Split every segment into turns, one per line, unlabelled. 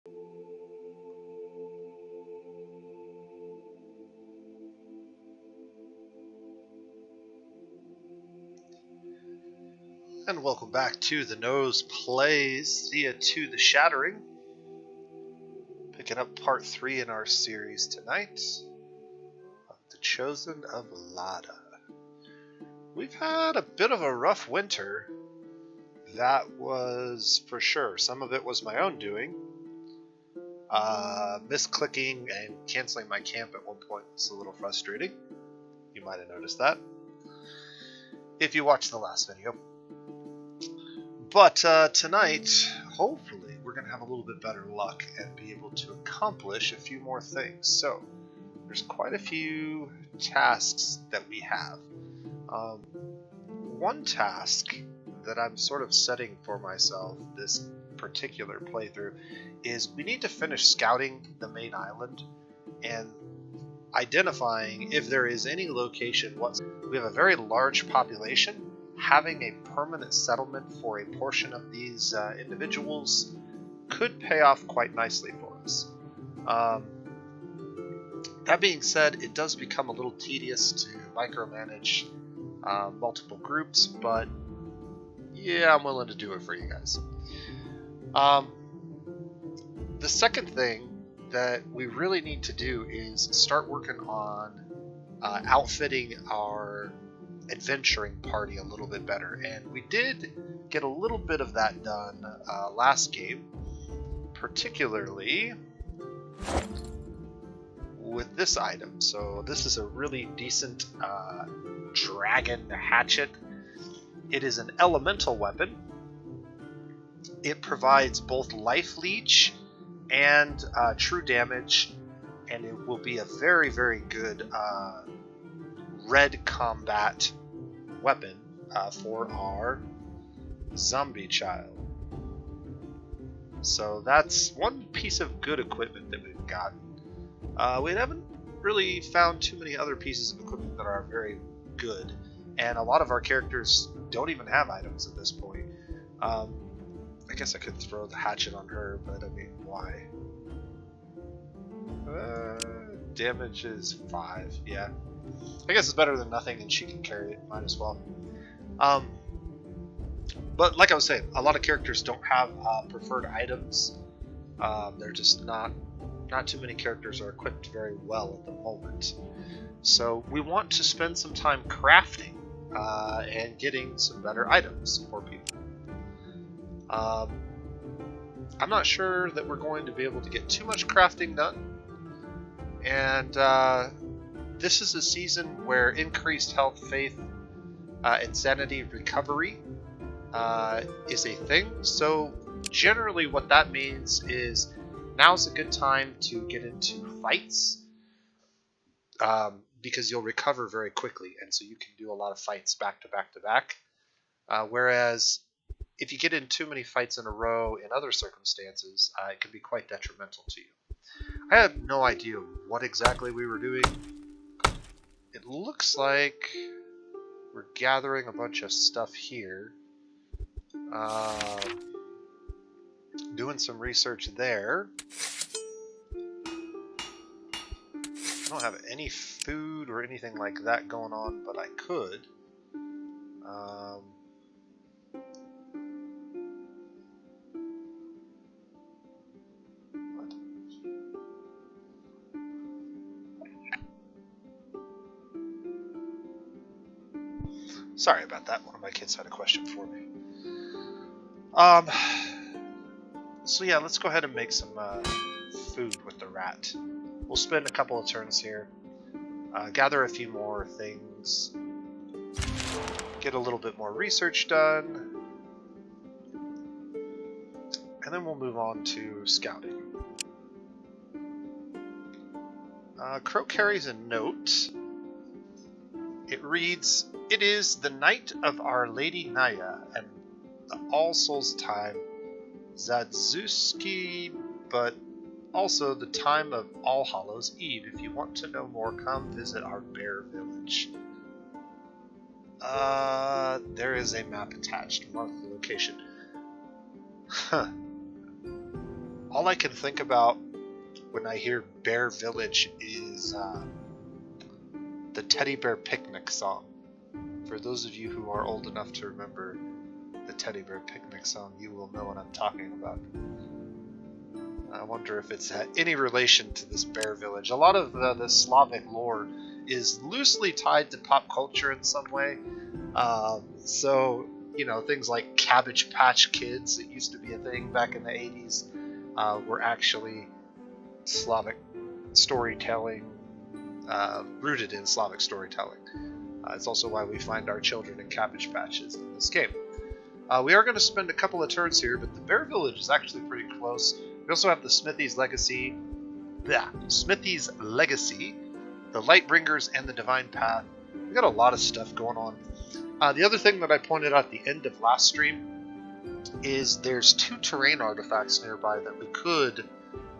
And welcome back to TheNosePlays, Thea to the Shattering. Picking up part 3 in our series tonight of The Chosen of Lada. We've had a bit of a rough winter. That was for sure. Some of it was my own doing. Misclicking and canceling my camp at one point was a little frustrating. You might have noticed that if you watched the last video. But tonight, hopefully, we're going to have a little bit better luck and be able to accomplish a few more things. So, there's quite a few tasks that we have. One task that I'm sort of setting for myself this particular playthrough is we need to finish scouting the main island and identifying if there is any location. We have a very large population. Having a permanent settlement for a portion of these individuals could pay off quite nicely for us. That being said, it does become a little tedious to micromanage multiple groups, but yeah, I'm willing to do it for you guys. The second thing that we really need to do is start working on outfitting our adventuring party a little bit better, and we did get a little bit of that done last game, particularly with this item. So this is a really decent dragon hatchet. It is an elemental weapon. It provides both life leech and true damage, and it will be a very, very good red combat weapon for our zombie child. So that's one piece of good equipment that we've gotten. We haven't really found too many other pieces of equipment that are very good, and a lot of our characters don't even have items at this point. I guess I could throw the hatchet on her, but I mean, why? Damage is 5, yeah. I guess it's better than nothing, and she can carry it. Might as well. But like I was saying, a lot of characters don't have preferred items. They're just not too many characters are equipped very well at the moment. So we want to spend some time crafting and getting some better items for people. I'm not sure that we're going to be able to get too much crafting done, and this is a season where increased health, faith, and sanity recovery is a thing. So generally what that means is now's a good time to get into fights because you'll recover very quickly, and so you can do a lot of fights back to back to back. Whereas if you get in too many fights in a row in other circumstances, it can be quite detrimental to you. I have no idea what exactly we were doing. It looks like we're gathering a bunch of stuff here. Doing some research there. I don't have any food or anything like that going on, but I could. Sorry about that. One of my kids had a question for me. So yeah, let's go ahead and make some food with the rat. We'll spend a couple of turns here, gather a few more things, get a little bit more research done, and then we'll move on to scouting. Crow carries a note. It reads, "It is the night of Our Lady Naya and the All Souls time, Zadzuski, but also the time of All Hallows Eve. If you want to know more, come visit our bear village." There is a map attached. Mark the location. Huh. All I can think about when I hear Bear Village is the Teddy Bear Picnic song. For those of you who are old enough to remember the Teddy Bear Picnic song, you will know what I'm talking about. I wonder if it's any relation to this Bear Village. A lot of the Slavic lore is loosely tied to pop culture in some way. So, you know, things like Cabbage Patch Kids, that used to be a thing back in the 80s, were actually Slavic storytelling, rooted in Slavic storytelling. It's also why we find our children in Cabbage Patches in this game. We are going to spend a couple of turns here, but the Bear Village is actually pretty close. We also have the Smithy's Legacy, the Lightbringers, and the Divine Path. We got a lot of stuff going on. The other thing that I pointed out at the end of last stream is there's 2 terrain artifacts nearby that we could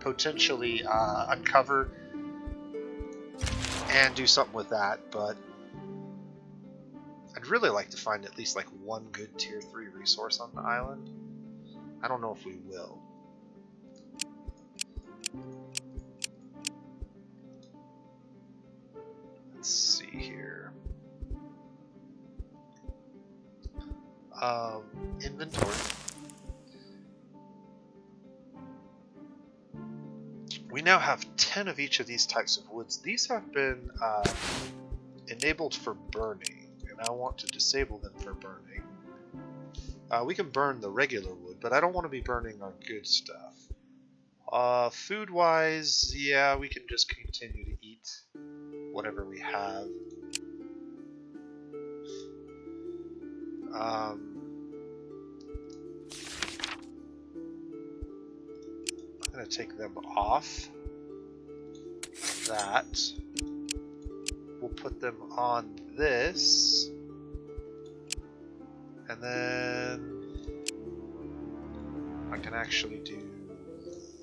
potentially uncover and do something with that, but I'd really like to find at least like one good tier 3 resource on the island. I don't know if we will. Let's see here. Inventory. We now have 10 of each of these types of woods. These have been enabled for burning, and I want to disable them for burning. We can burn the regular wood, but I don't want to be burning our good stuff. Food-wise, yeah, we can just continue to eat whatever we have. I'm going to take them off. That. We'll put them on this. And then I can actually do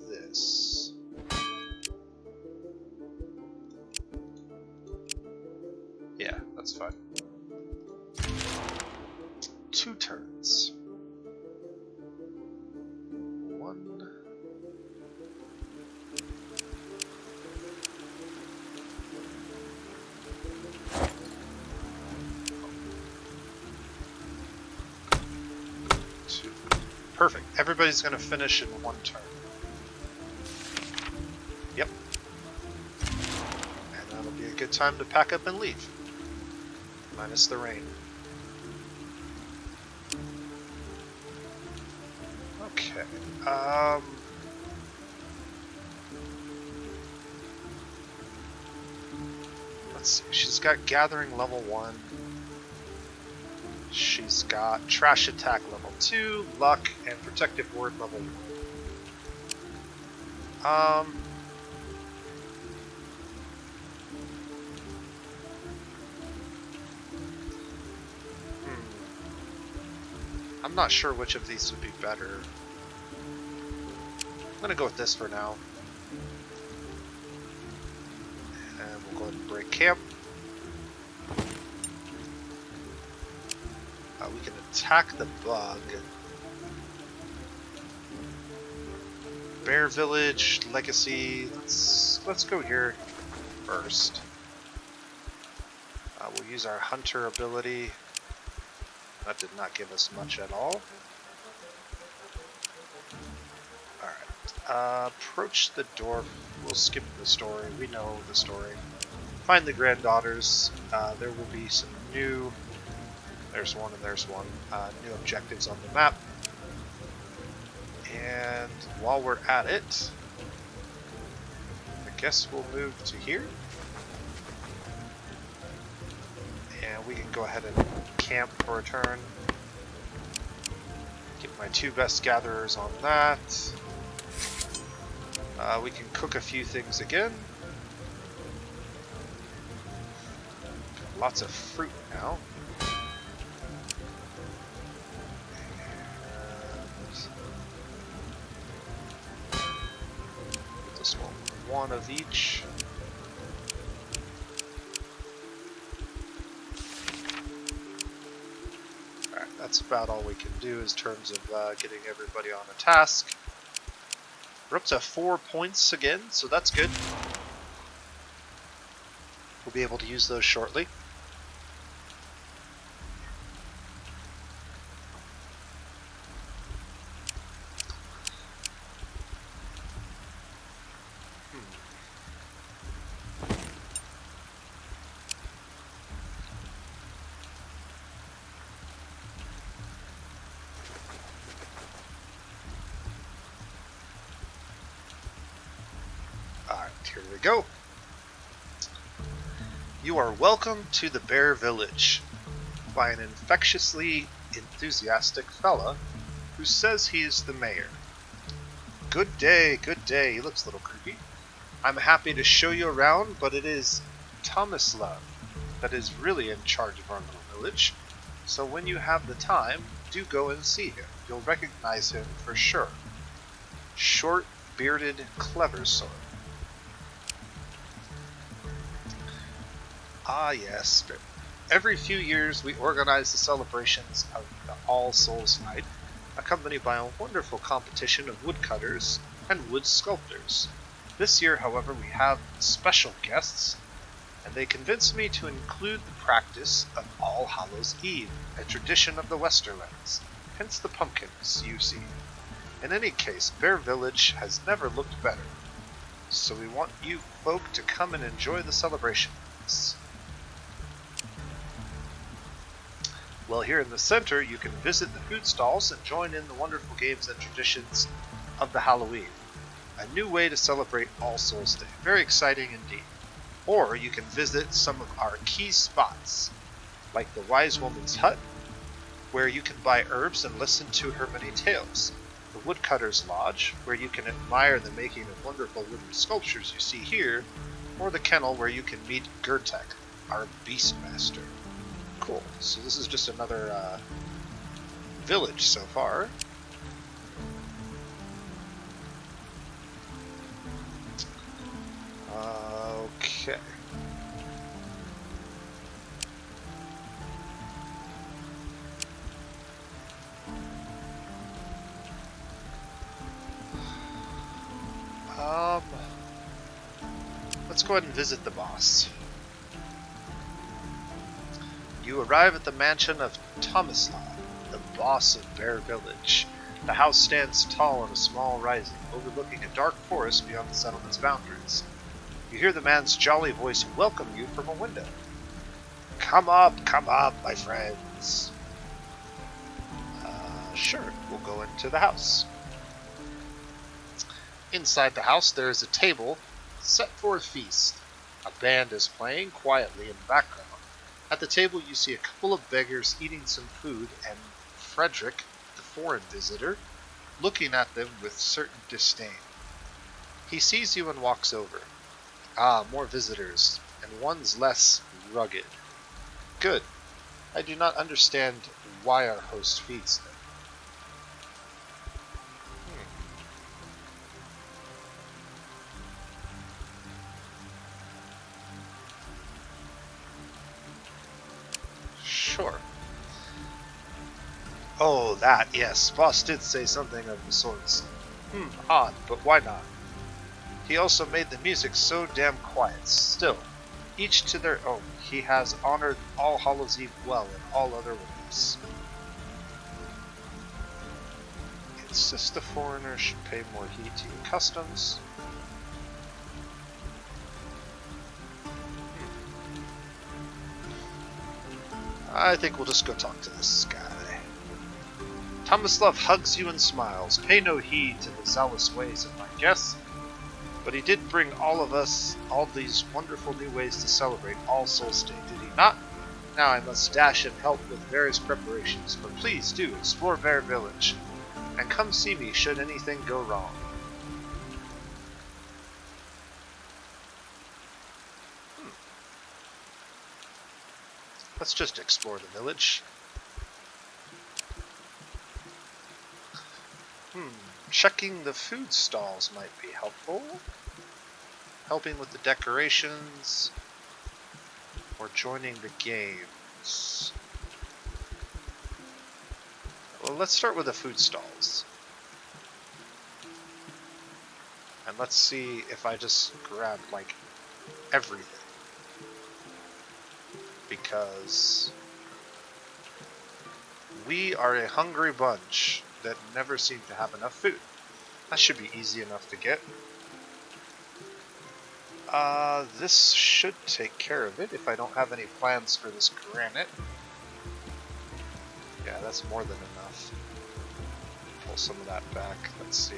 this. Yeah, that's fine. 2 turns. 1. 2. Perfect. Everybody's going to finish in 1 turn. Yep. And that'll be a good time to pack up and leave. Minus the rain. Okay. Let's see. She's got Gathering level 1. She's got Trash Attack level 2, Luck, and Protective Word level 1. I'm not sure which of these would be better. I'm going to go with this for now. And we'll go ahead and break camp. We can attack the bug. Bear Village, Legacy. Let's go here first. We'll use our Hunter ability. That did not give us much at all. Alright. Approach the door. We'll skip the story. We know the story. Find the granddaughters. There will be some new... There's one and there's one. New objectives on the map. And while we're at it, I guess we'll move to here. And we can go ahead and camp for a turn. Get my 2 best gatherers on that. We can cook a few things again. Lots of fruit now. And this one of each. That's about all we can do in terms of getting everybody on a task. We're up to 4 points again, so that's good. We'll be able to use those shortly. Alright, here we go. You are welcome to the Bear Village by an infectiously enthusiastic fella who says he is the mayor. Good day, good day. He looks a little creepy. I'm happy to show you around, but it is Tomislav that is really in charge of our little village. So when you have the time, do go and see him. You'll recognize him for sure. Short, bearded, clever sort. Ah yes, every few years we organize the celebrations of the All Souls Night, accompanied by a wonderful competition of woodcutters and wood sculptors. This year, however, we have special guests, and they convinced me to include the practice of All Hallows Eve, a tradition of the Westerlands, hence the pumpkins you see. In any case, Bear Village has never looked better, so we want you folk to come and enjoy the celebrations. Well, here in the center, you can visit the food stalls and join in the wonderful games and traditions of the Halloween. A new way to celebrate All Souls Day. Very exciting indeed. Or you can visit some of our key spots, like the Wise Woman's Hut, where you can buy herbs and listen to her many tales. The Woodcutter's Lodge, where you can admire the making of wonderful wooden sculptures you see here, or the kennel where you can meet Gertek, our Beastmaster. Cool. So this is just another village so far. Okay. Let's go ahead and visit the boss. You arrive at the mansion of Tomislav, the boss of Bear Village. The house stands tall on a small rising, overlooking a dark forest beyond the settlement's boundaries. You hear the man's jolly voice welcome you from a window. Come up, my friends. Sure, we'll go into the house. Inside the house there is a table set for a feast. A band is playing quietly in the background. At the table you see a couple of beggars eating some food and Frederick, the foreign visitor, looking at them with certain disdain. He sees you and walks over. Ah, more visitors, and one's less rugged. Good. I do not understand why our host feeds them. Sure. Oh, that, yes. Boss did say something of the sorts. Odd, but why not? He also made the music so damn quiet. Still, each to their own. He has honored All Hallows Eve well in all other ways. Insists the foreigner should pay more heed to your customs. I think we'll just go talk to this guy. Tomislav hugs you and smiles. Pay no heed to the zealous ways of my guests, but he did bring all of us all these wonderful new ways to celebrate All Souls Day, did he not? Now I must dash and help with various preparations, but please do explore Bear Village, and come see me should anything go wrong. Let's just explore the village. Checking the food stalls might be helpful. Helping with the decorations. Or joining the games. Well, let's start with the food stalls. And let's see if I just grab, like, everything. Because we are a hungry bunch that never seem to have enough food. That should be easy enough to get. This should take care of it if I don't have any plans for this granite. Yeah, that's more than enough. Pull some of that back. Let's see.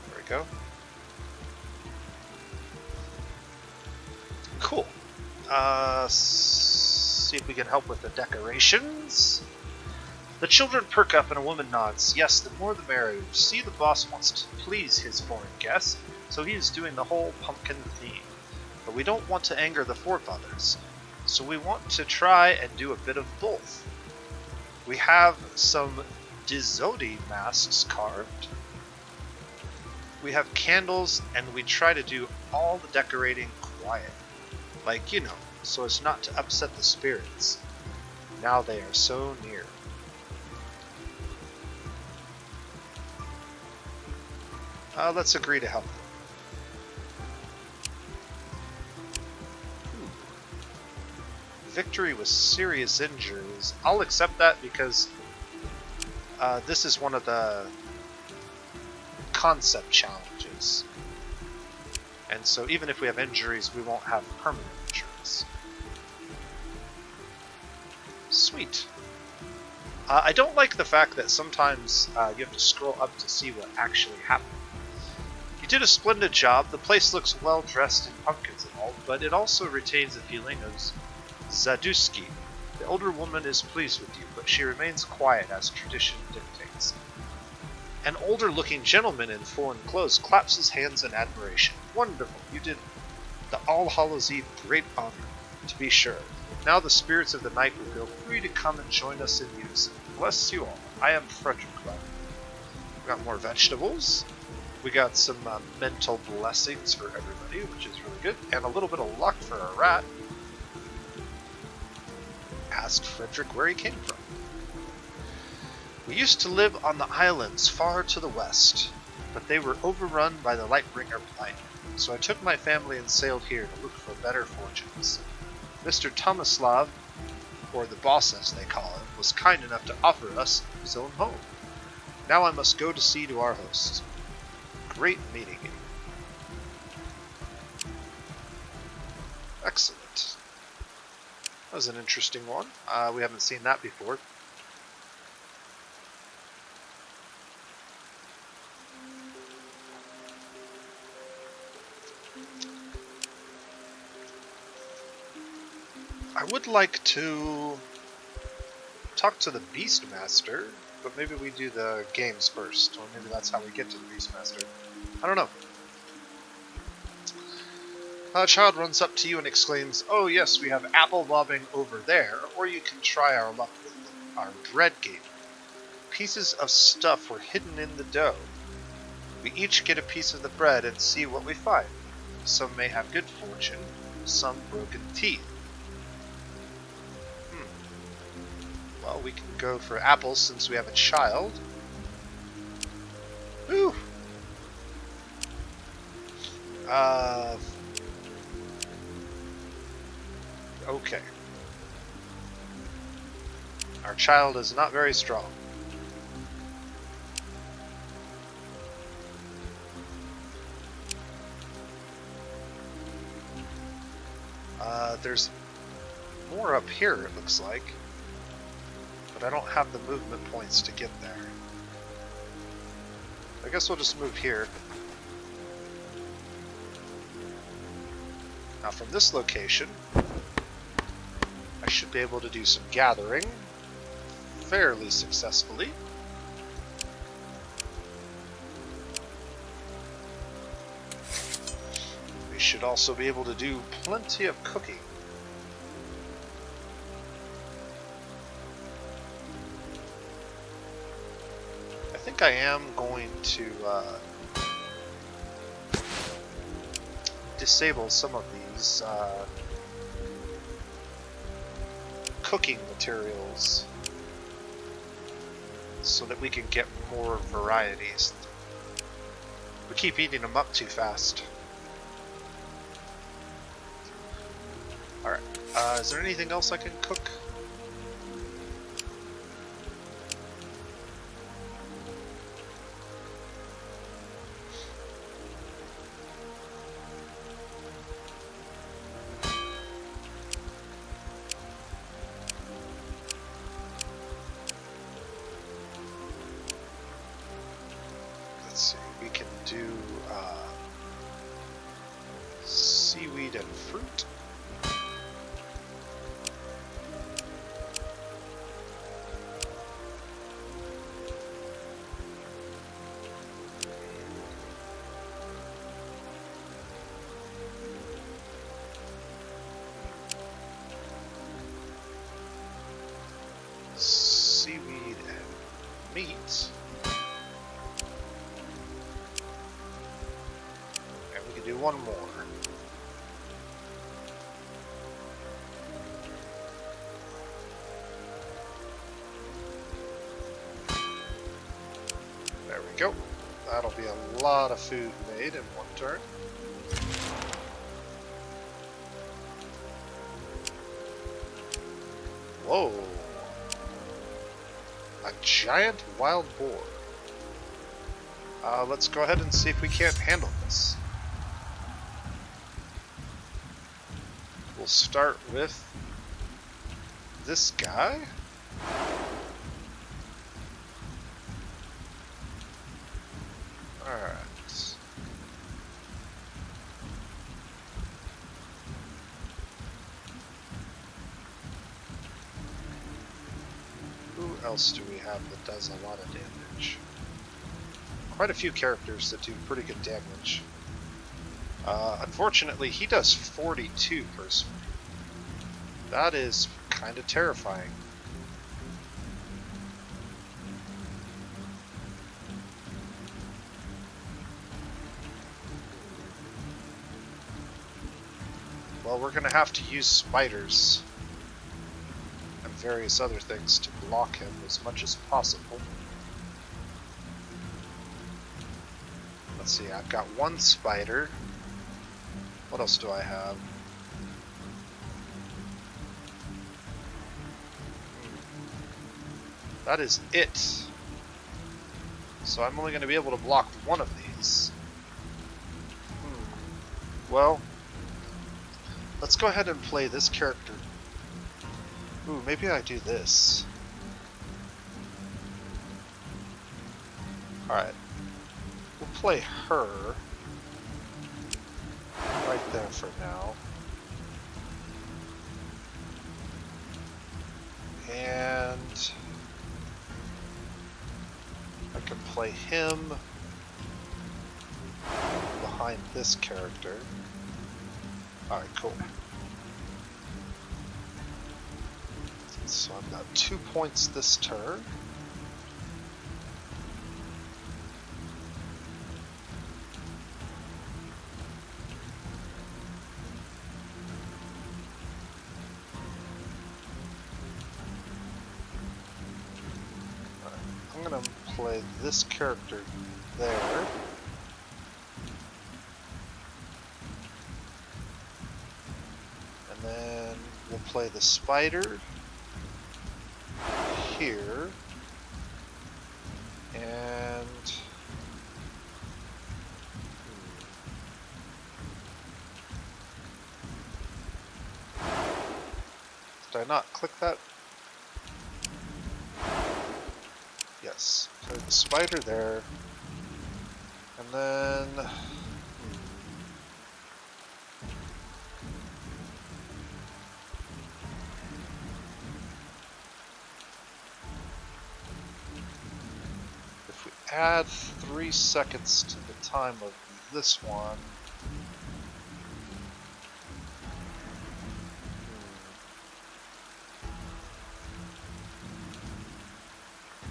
There we go. Cool. See if we can help with the decorations. The children perk up and a woman nods. Yes, the more the merrier. See, the boss wants to please his foreign guests, so he is doing the whole pumpkin theme. But we don't want to anger the forefathers, so we want to try and do a bit of both. We have some Dizodi masks carved. We have candles, and we try to do all the decorating quiet. Like, you know, so as not to upset the spirits. Now they are so near. Let's agree to help them. Victory with serious injuries. I'll accept that because this is one of the concept challenges. And so even if we have injuries, we won't have permanent injuries. Sweet. I don't like the fact that sometimes you have to scroll up to see what actually happened. You did a splendid job. The place looks well dressed in pumpkins and all, but it also retains a feeling of Zaduski. The older woman is pleased with you, but she remains quiet as tradition dictates. An older-looking gentleman in foreign clothes claps his hands in admiration. Wonderful, you did the All Hallows Eve great honor, to be sure. Now the spirits of the night will feel free to come and join us in unison. Bless you all. I am Frederick. We got more vegetables. We got some mental blessings for everybody, which is really good, and a little bit of luck for a rat. Asked Frederick where he came from. We used to live on the islands far to the west, but they were overrun by the Lightbringer blight, so I took my family and sailed here to look for better fortunes. Mr. Tomislav, or the boss as they call him, was kind enough to offer us his own home. Now I must go to see to our hosts. Great meeting you. Excellent. That was an interesting one. We haven't seen that before. I would like to talk to the Beastmaster, but maybe we do the games first, or maybe that's how we get to the Beastmaster. I don't know. A child runs up to you and exclaims, "Oh yes, we have apple bobbing over there, or you can try our luck with our bread game. Pieces of stuff were hidden in the dough. We each get a piece of the bread and see what we find. Some may have good fortune, some broken teeth." Well, we can go for apples since we have a child. Ooh. Okay. Our child is not very strong. There's more up here, it looks like. But I don't have the movement points to get there. I guess we'll just move here. Now from this location, I should be able to do some gathering fairly successfully. We should also be able to do plenty of cooking. I think I am going to disable some of these cooking materials so that we can get more varieties. We keep eating them up too fast. Alright, is there anything else I can cook? Let's see, we can do seaweed and fruit. Seaweed and meat. And we can do one more. There we go. That'll be a lot of food made in one turn. Whoa. A giant wild boar. Let's go ahead and see if we can't handle this. We'll start with this guy. Alright. Who else do we have that does a lot of damage? Quite a few characters that do pretty good damage. Unfortunately, he does 42 per swing. That is kind of terrifying. Well, we're going to have to use spiders and various other things to block him as much as possible. Let's see, I've got one spider. What else do I have? That is it. So I'm only going to be able to block one of these. Well, let's go ahead and play this character. Ooh, maybe I do this. Alright. We'll play her right there for now. And I can play him behind this character. Alright, cool. So I've got 2 points this turn. I'm going to play this character there. And then we'll play the spider here. And did I not click that? Yes, play the spider there, and then if we add 3 seconds to the time of this one,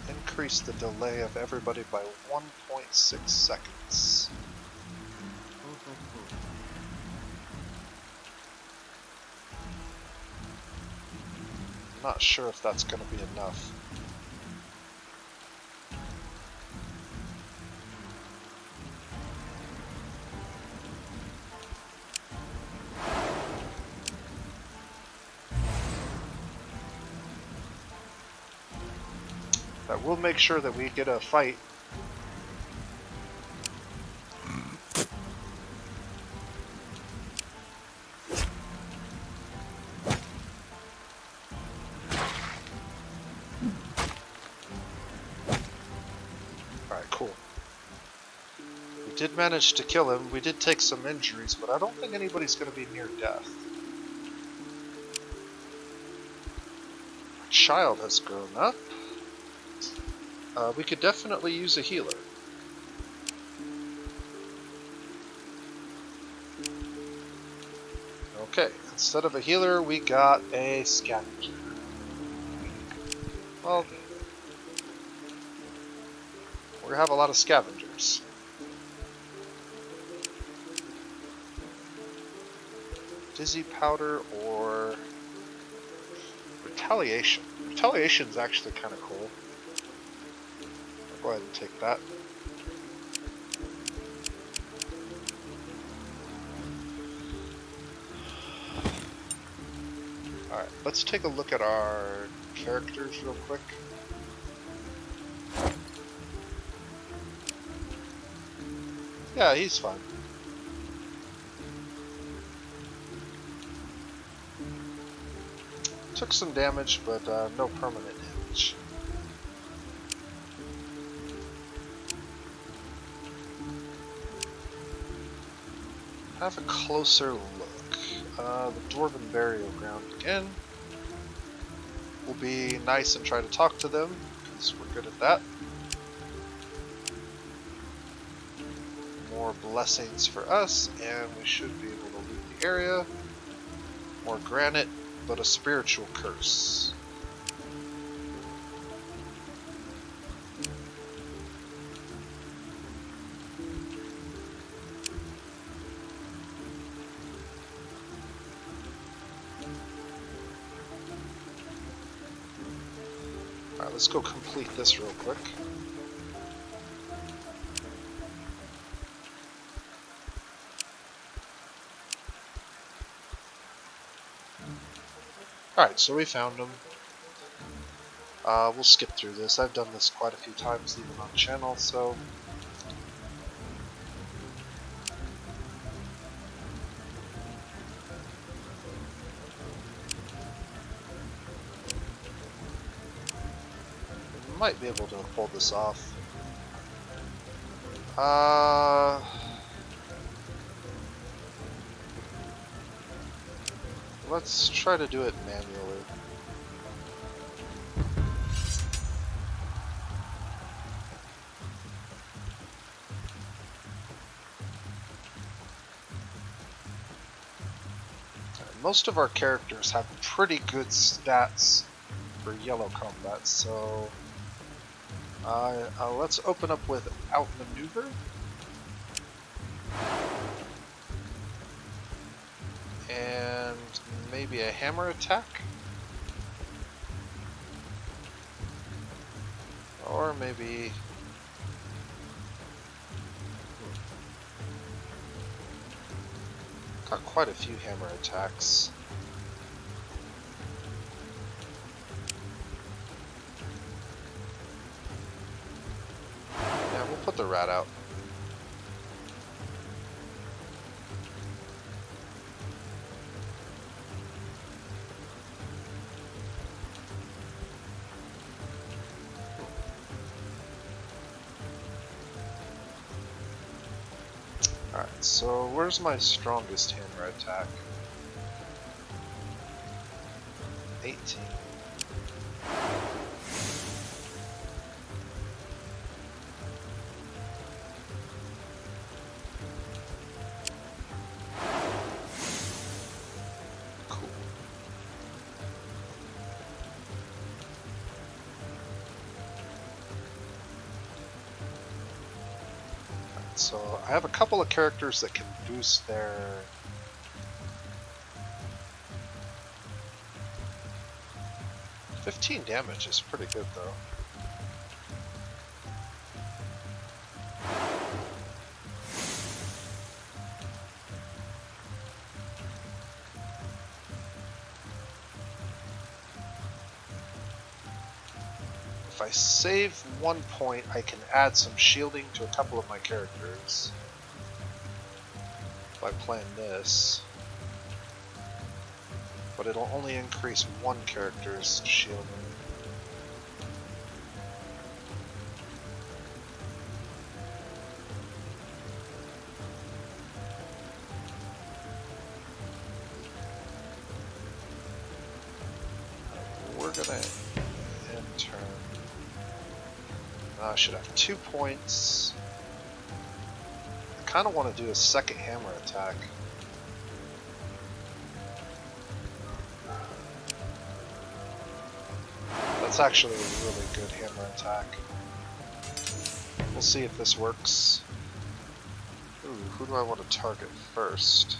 increase the delay of everybody by 1.6 seconds. I'm not sure if that's going to be enough. That will make sure that we get a fight. Alright, cool. We did manage to kill him. We did take some injuries, but I don't think anybody's going to be near death. Our child has grown up. We could definitely use a healer. Okay, instead of a healer, we got a scavenger. Well, we have a lot of scavengers. Dizzy powder or retaliation. Retaliation's actually kind of cool. I'll go ahead and take that. Alright, let's take a look at our characters real quick. Yeah, he's fine. Took some damage, but no permanent damage. Have a closer look. The Dwarven Burial Ground again. We'll be nice and try to talk to them, because we're good at that. More blessings for us, and we should be able to leave the area. More granite, but a spiritual curse. Alright, let's go complete this real quick. Alright, so we found them. We'll skip through this. I've done this quite a few times even on the channel, so... might be able to pull this off. Let's try to do it manually. Most of our characters have pretty good stats for yellow combat, so let's open up with outmaneuver. And maybe a hammer attack? Or maybe... got quite a few hammer attacks. Yeah, we'll put the rat out. Alright, so where's my strongest hammer attack? 18. Cool. So I have a couple of characters that can boost their... $15 damage is pretty good though. If I save 1 point, I can add some shielding to a couple of my characters by playing this. But it'll only increase one character's shielding. We're gonna end turn. I should have 2 points. I kind of want to do a second hammer attack. That's actually a really good hammer attack. We'll see if this works. Ooh, who do I want to target first?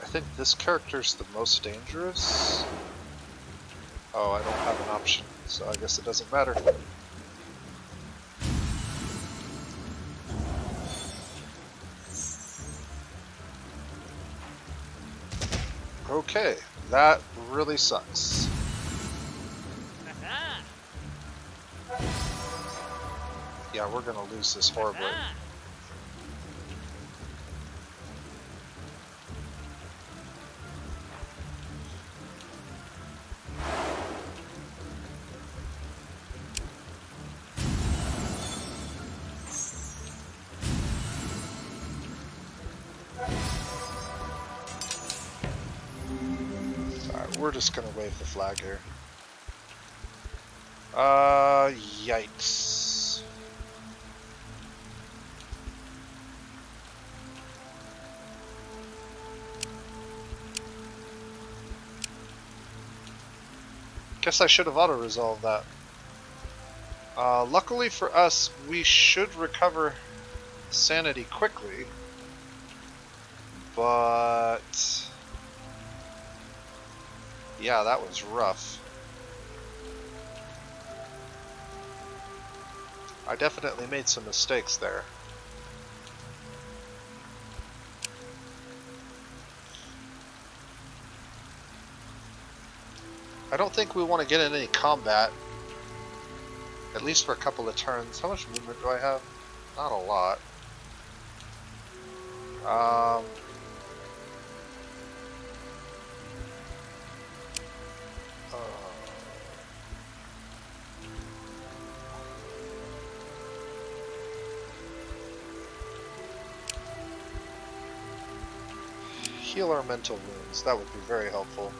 I think this character's the most dangerous. Oh, I don't have an option, so I guess it doesn't matter. Okay, that really sucks. Yeah, we're gonna lose this horribly. We're just gonna wave the flag here. Yikes. Guess I should have auto-resolved that. Luckily for us, we should recover sanity quickly. But yeah, that was rough. I definitely made some mistakes there. I don't think we want to get in any combat, at least for a couple of turns. How much movement do I have? Not a lot. Heal our mental wounds. That would be very helpful.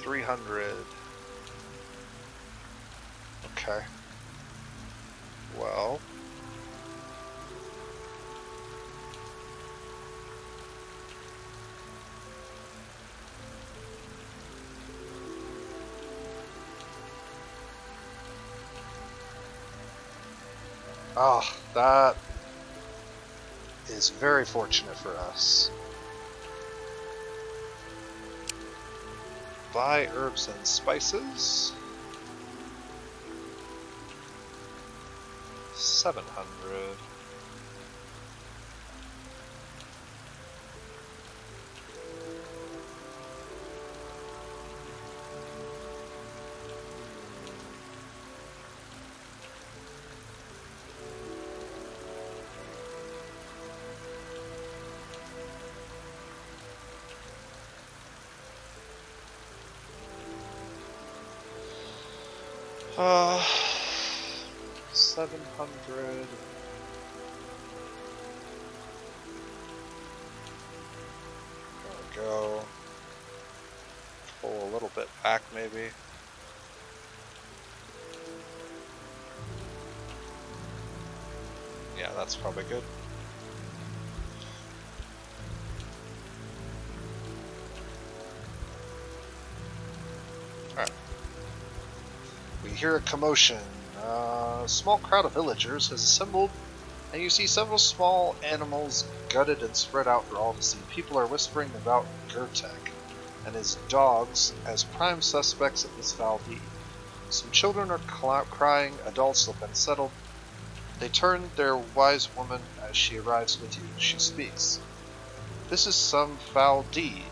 300. Okay. Well. Ah, that is very fortunate for us. Buy herbs and spices. 700. Uh, 700. There we go. Pull a little bit back, maybe. Yeah, that's probably good. Alright. We hear a commotion. A small crowd of villagers has assembled, and you see several small animals gutted and spread out for all to see. People are whispering about Gertek and his dogs as prime suspects of this foul deed. Some children are crying, adults have been settled, They turn their wise woman as she arrives with you. She speaks. This is some foul deed,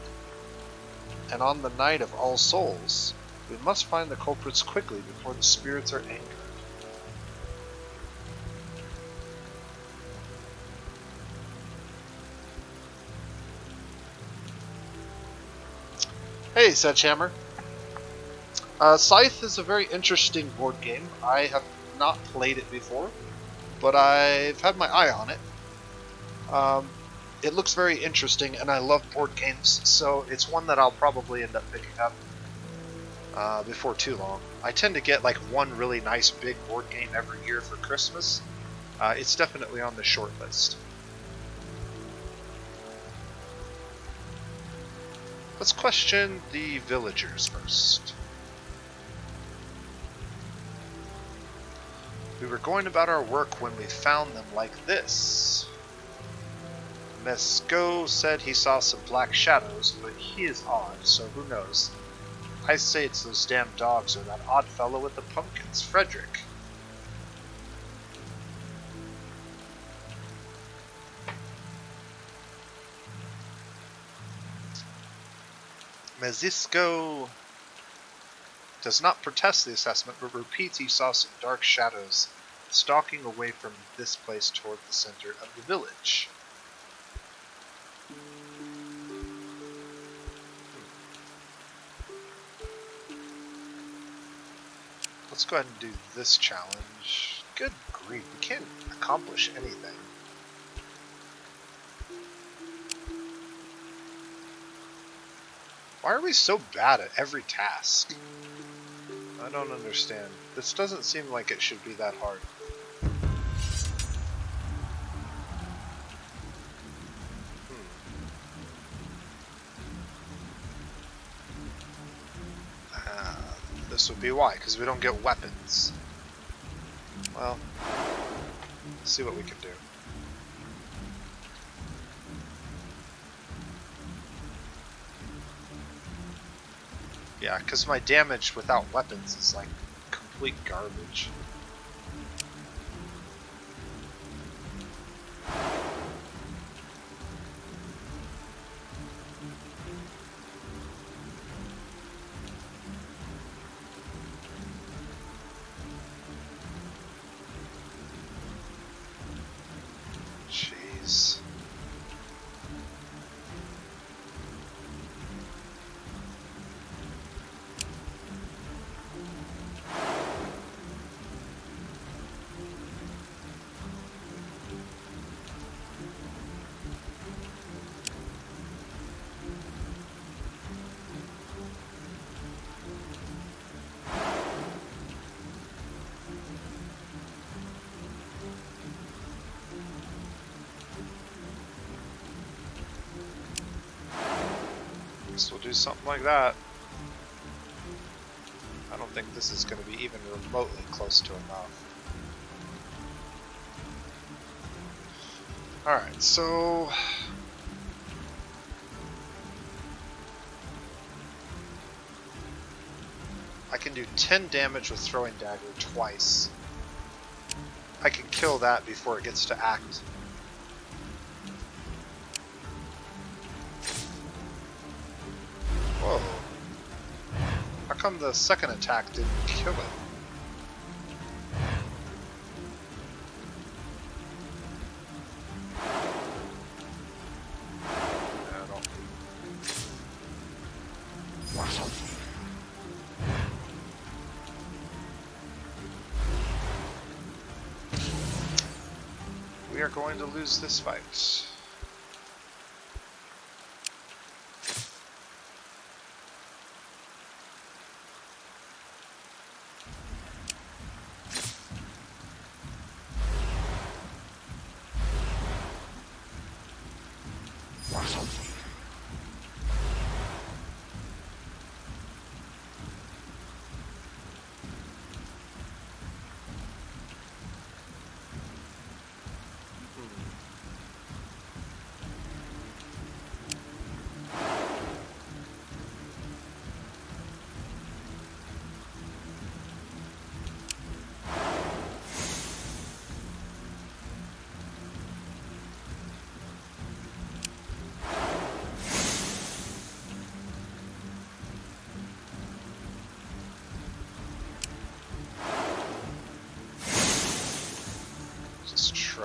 and on the night of All Souls, we must find the culprits quickly before the spirits are angered. Hey, Sedgehammer. Scythe is a very interesting board game. I have not played it before, but I've had my eye on it. It looks very interesting, and I love board games, so it's one that I'll probably end up picking up before too long. I tend to get like one really nice big board game every year for Christmas. It's definitely on the short list. Let's question the villagers first. We were going about our work when we found them like this. Mesco said he saw some black shadows, but he is odd, so who knows. I say it's those damn dogs or that odd fellow with the pumpkins, Frederick. Mezisco does not protest the assessment, but repeats he saw some dark shadows stalking away from this place toward the center of the village. Let's go ahead and do this challenge. Good grief, we can't accomplish anything. Why are we so bad at every task? I don't understand. This doesn't seem like it should be that hard. This would be why, because we don't get weapons. Well, let's see what we can do. Yeah, because my damage without weapons is like complete garbage. Jeez. Guess we'll do something like that. I don't think this is going to be even remotely close to enough. Alright, so... I can do 10 damage with throwing dagger twice. I can kill that before it gets to act. Whoa. How come the second attack didn't kill it? I don't... We are going to lose this fight.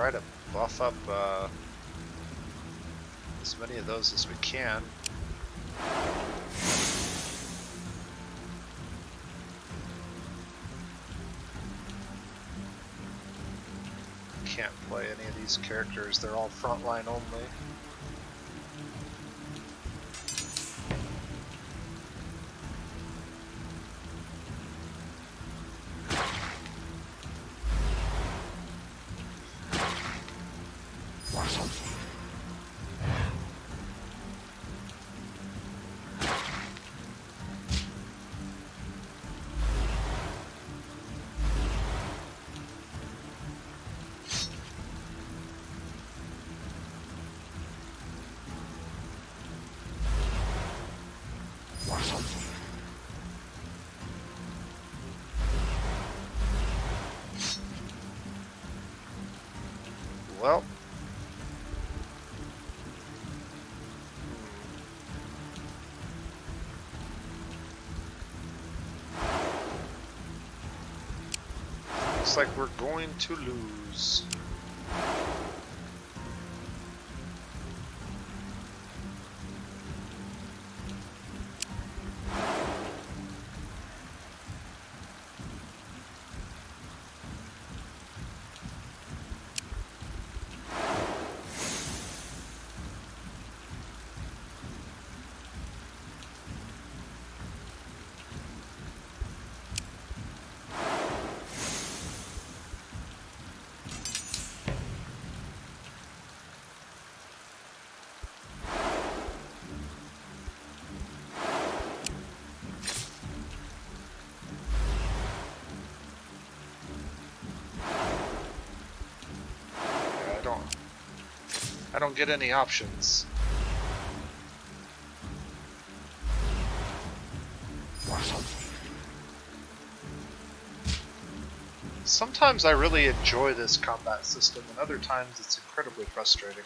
try to buff up as many of those as we can. Can't play any of these characters, they're all frontline only. Well, looks like we're going to lose. I don't get any options. Sometimes I really enjoy this combat system, and other times it's incredibly frustrating.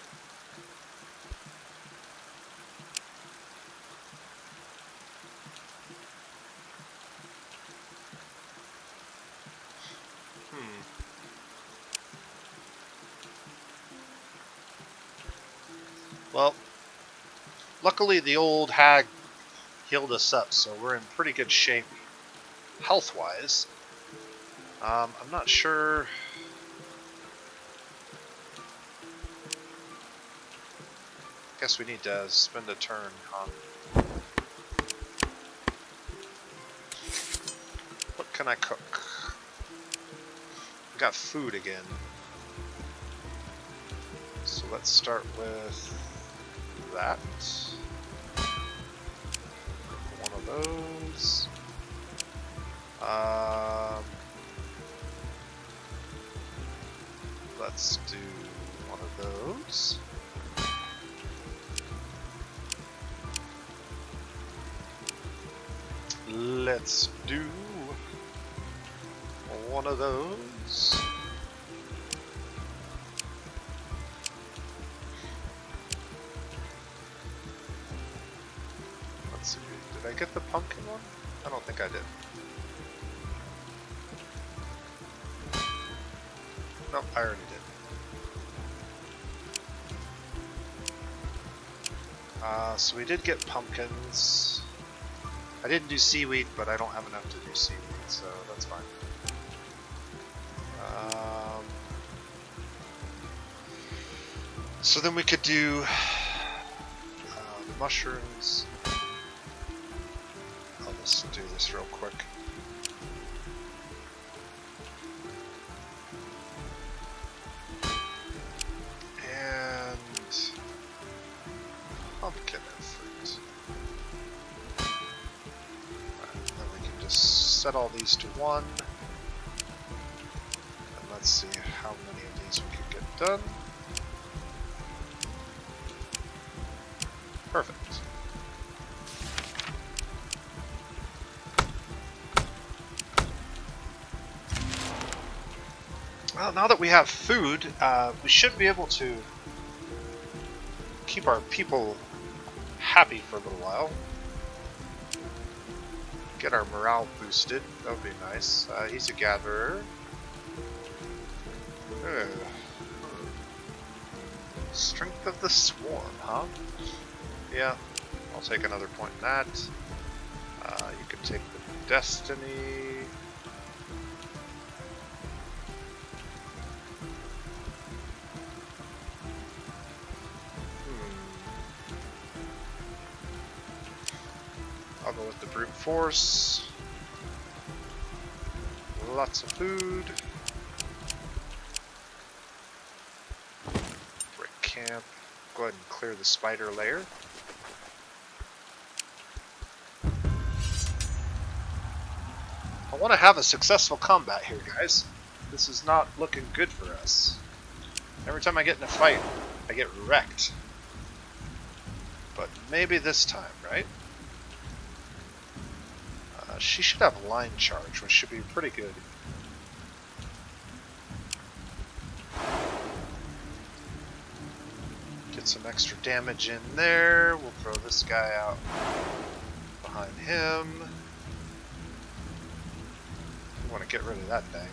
Well, luckily the old hag healed us up, so we're in pretty good shape health-wise. I'm not sure. Guess we need to spend a turn on. What can I cook? We got food again. So let's start with that. One of those. Let's do one of those. Let's do one of those. Let's see, did I get the pumpkin one? I don't think I did. Nope, I already did. So we did get pumpkins. I didn't do seaweed, but I don't have enough to do seaweed, so that's fine. So then we could do mushrooms. I'll just do this real quick. And pumpkin and fruit. Right, then we can just set all these to 1. And let's see how many of these we can get done. Perfect. Well, now that we have food, we should be able to keep our people happy for a little while. Get our morale boosted. That would be nice. He's a gatherer. Strength of the Swarm, huh? Yeah, I'll take another point in that. You can take the Destiny. I'll go with the Brute Force. Lots of food. Brick camp. Go ahead and clear the spider layer. I want to have a successful combat here, guys. This is not looking good for us. Every time I get in a fight, I get wrecked. But maybe this time, right? She should have line charge, which should be pretty good. Get some extra damage in there. We'll throw this guy out behind him. We want to get rid of that thing.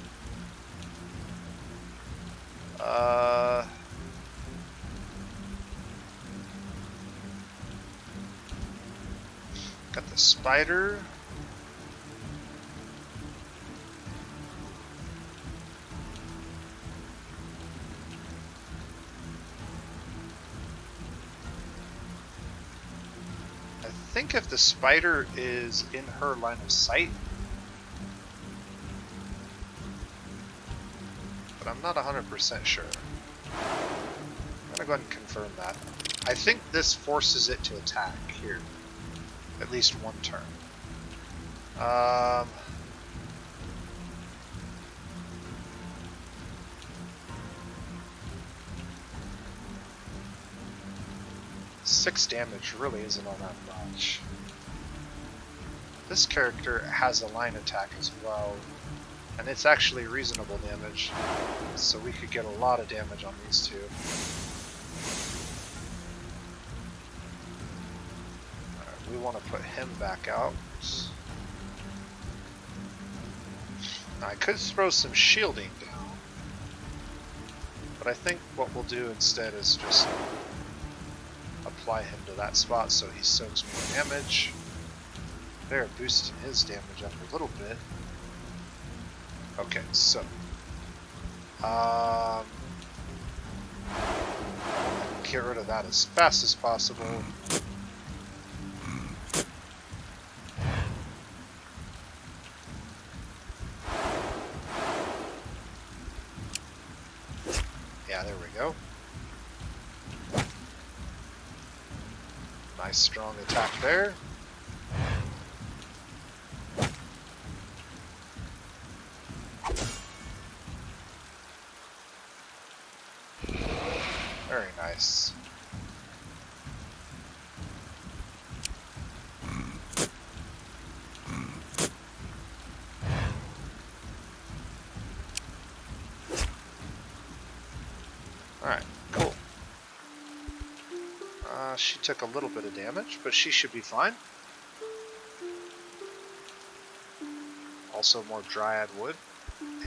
Got the spider. I think if the spider is in her line of sight, but I'm not 100% sure. I'm gonna go ahead and confirm that. I think this forces it to attack here, at least one turn. 6 damage really isn't all that much. This character has a line attack as well, and it's actually reasonable damage, so we could get a lot of damage on these two. Alright, we want to put him back out. Now, I could throw some shielding down, but I think what we'll do instead is just apply him to that spot so he soaks more damage. They're boosting his damage up a little bit. Okay, so get rid of that as fast as possible. Yeah, there we go. Nice strong attack there. Very nice. Alright, cool. She took a little bit of damage, but she should be fine. Also more dryad wood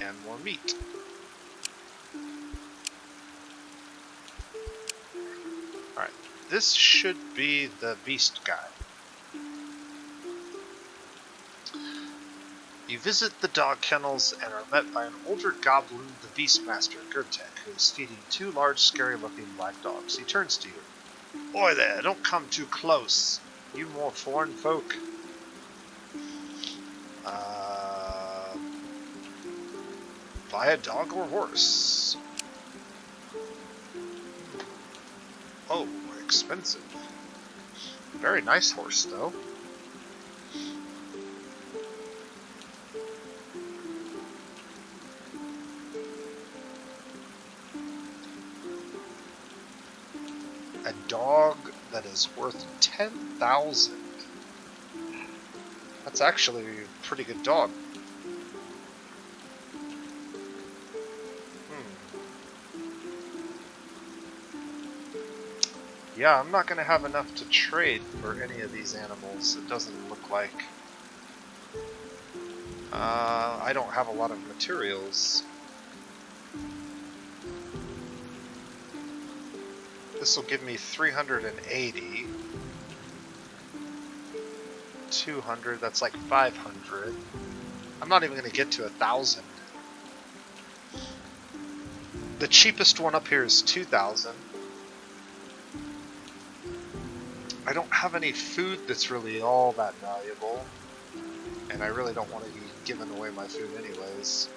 and more meat. Alright, this should be the beast guy. You visit the dog kennels and are met by an older goblin, the Beastmaster, Gertek, who is feeding 2 large, scary-looking black dogs. He turns to you. Boy there, don't come too close. You more foreign folk. Buy a dog or horse. Oh, expensive. Very nice horse, though. A dog that is worth 10,000. That's actually a pretty good dog. Yeah, I'm not going to have enough to trade for any of these animals, it doesn't look like. I don't have a lot of materials. This will give me 380. 200, that's like 500. I'm not even going to get to 1,000. The cheapest one up here is 2,000. I don't have any food that's really all that valuable. And I really don't want to be giving away my food anyways.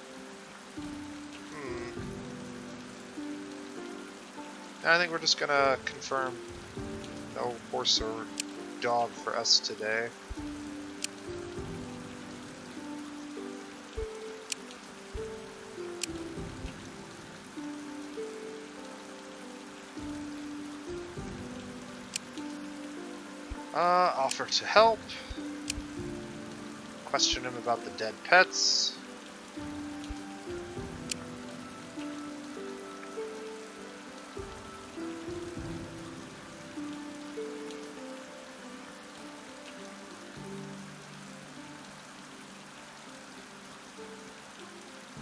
I think we're just going to confirm no horse or dog for us today. Offer to help. Question him about the dead pets.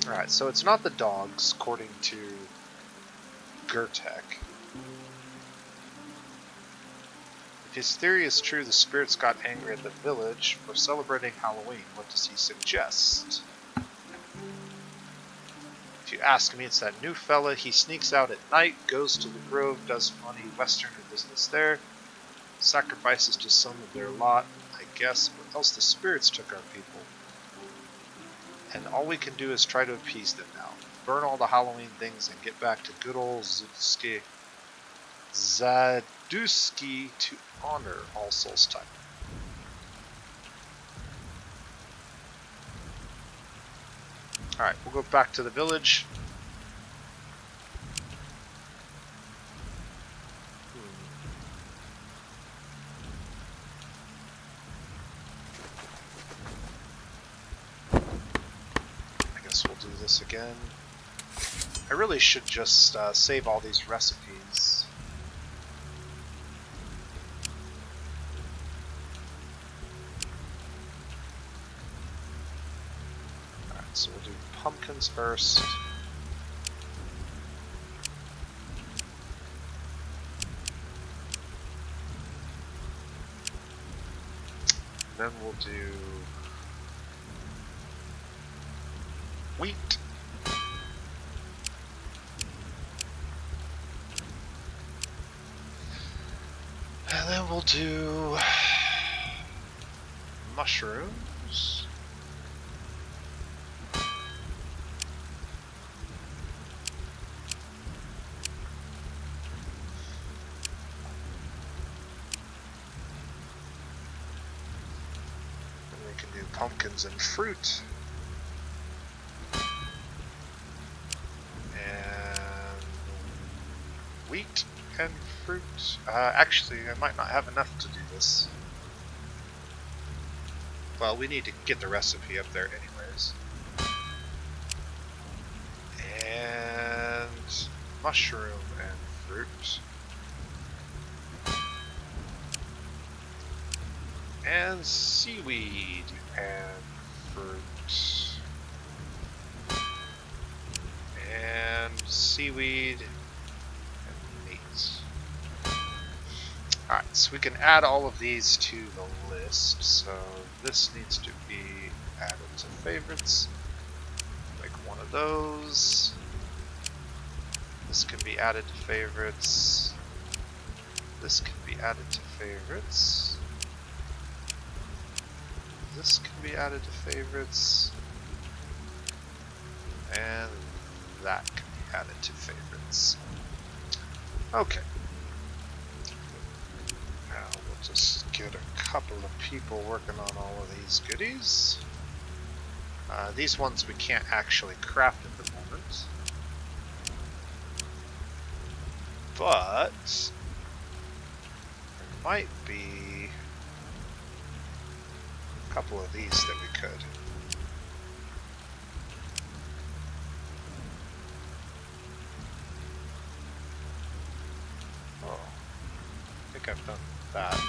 Alright, so it's not the dogs, according to Gertek. If his theory is true, the spirits got angry at the village for celebrating Halloween. What does he suggest? If you ask me, it's that new fella. He sneaks out at night, goes to the grove, does funny westerner business there, sacrifices to some of their lot, I guess, or else the spirits took our people. And all we can do is try to appease them now. Burn all the Halloween things and get back to good old Zaduski to honor All Souls time. Alright, we'll go back to the village. I guess we'll do this again. I really should just save all these recipes. Alright, so we'll do pumpkins first. Then we'll do wheat. And then we'll do mushrooms. And we can do pumpkins and fruit. And wheat and fruit. Actually, I might not have enough to do this. Well, we need to get the recipe up there anyways. And mushroom and fruit. And seaweed and fruit. And seaweed. Alright, so we can add all of these to the list. So this needs to be added to favorites. Make one of those. This can be added to favorites. This can be added to favorites. This can be added to favorites. And that can be added to favorites. Okay. Just get a couple of people working on all of these goodies. These ones we can't actually craft at the moment. But there might be a couple of these that we could. Oh, I think I've done that.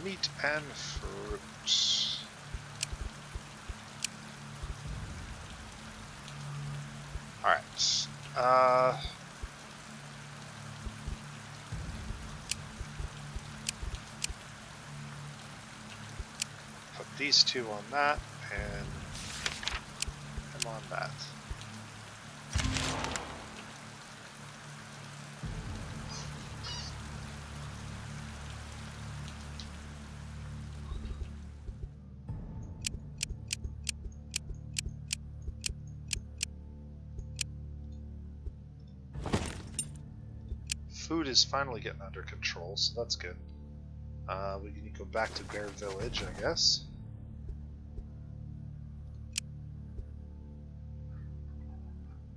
meat and fruit. Alright. Put these two on that, and him on that. Food is finally getting under control, so that's good. We need to go back to Bear Village, I guess.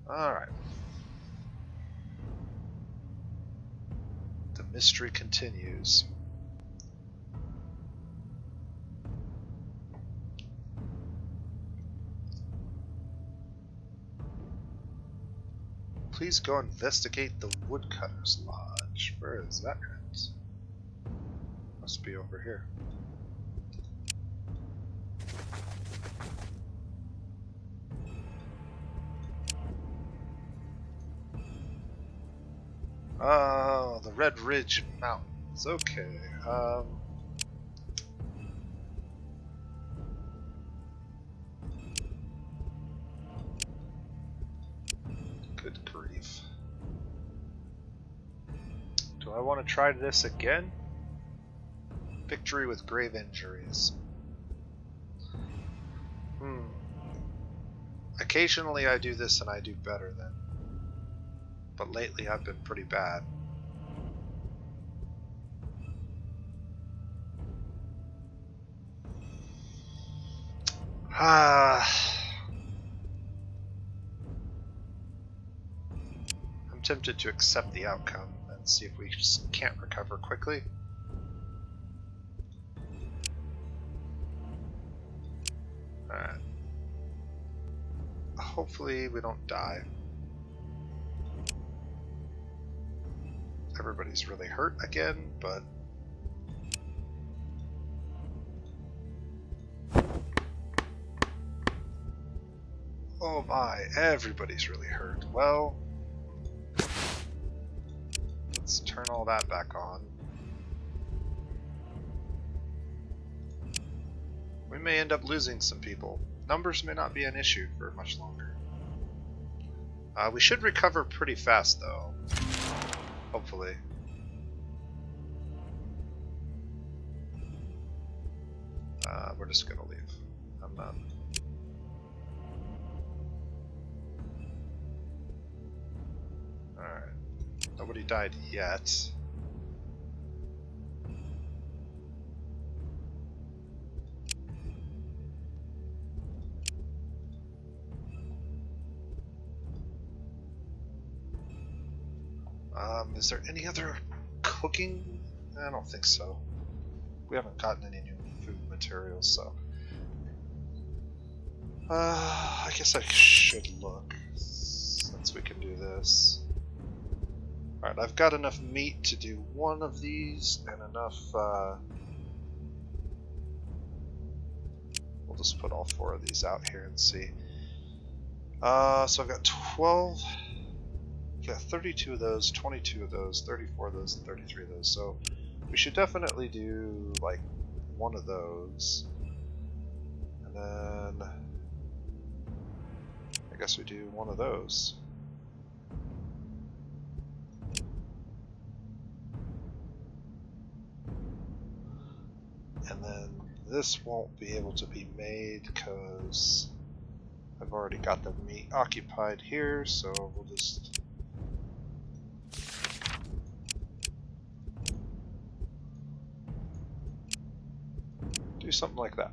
Alright. The mystery continues. Please go investigate the Woodcutter's Lodge. Where is that at? Must be over here. Oh, the Red Ridge Mountains. Okay. Good grief. Do I want to try this again? Victory with grave injuries. Occasionally I do this and I do better then. But lately I've been pretty bad. I'm tempted to accept the outcome and see if we just can't recover quickly. Alright. Hopefully we don't die. Everybody's really hurt again, but oh my, everybody's really hurt. Well, let's turn all that back on. We may end up losing some people. Numbers may not be an issue for much longer. We should recover pretty fast though. Hopefully. We're just gonna leave. I'm not. Alright. Nobody died yet. Is there any other cooking? I don't think so. We haven't gotten any new food materials, so I guess I should look since we can do this. Alright, I've got enough meat to do one of these and enough we'll just put all 4 of these out here and see. So I've got 12. Yeah, 32 of those, 22 of those, 34 of those, and 33 of those. So we should definitely do like one of those. And then I guess we do one of those. And then this won't be able to be made because I've already got the meat occupied here, so we'll just do something like that.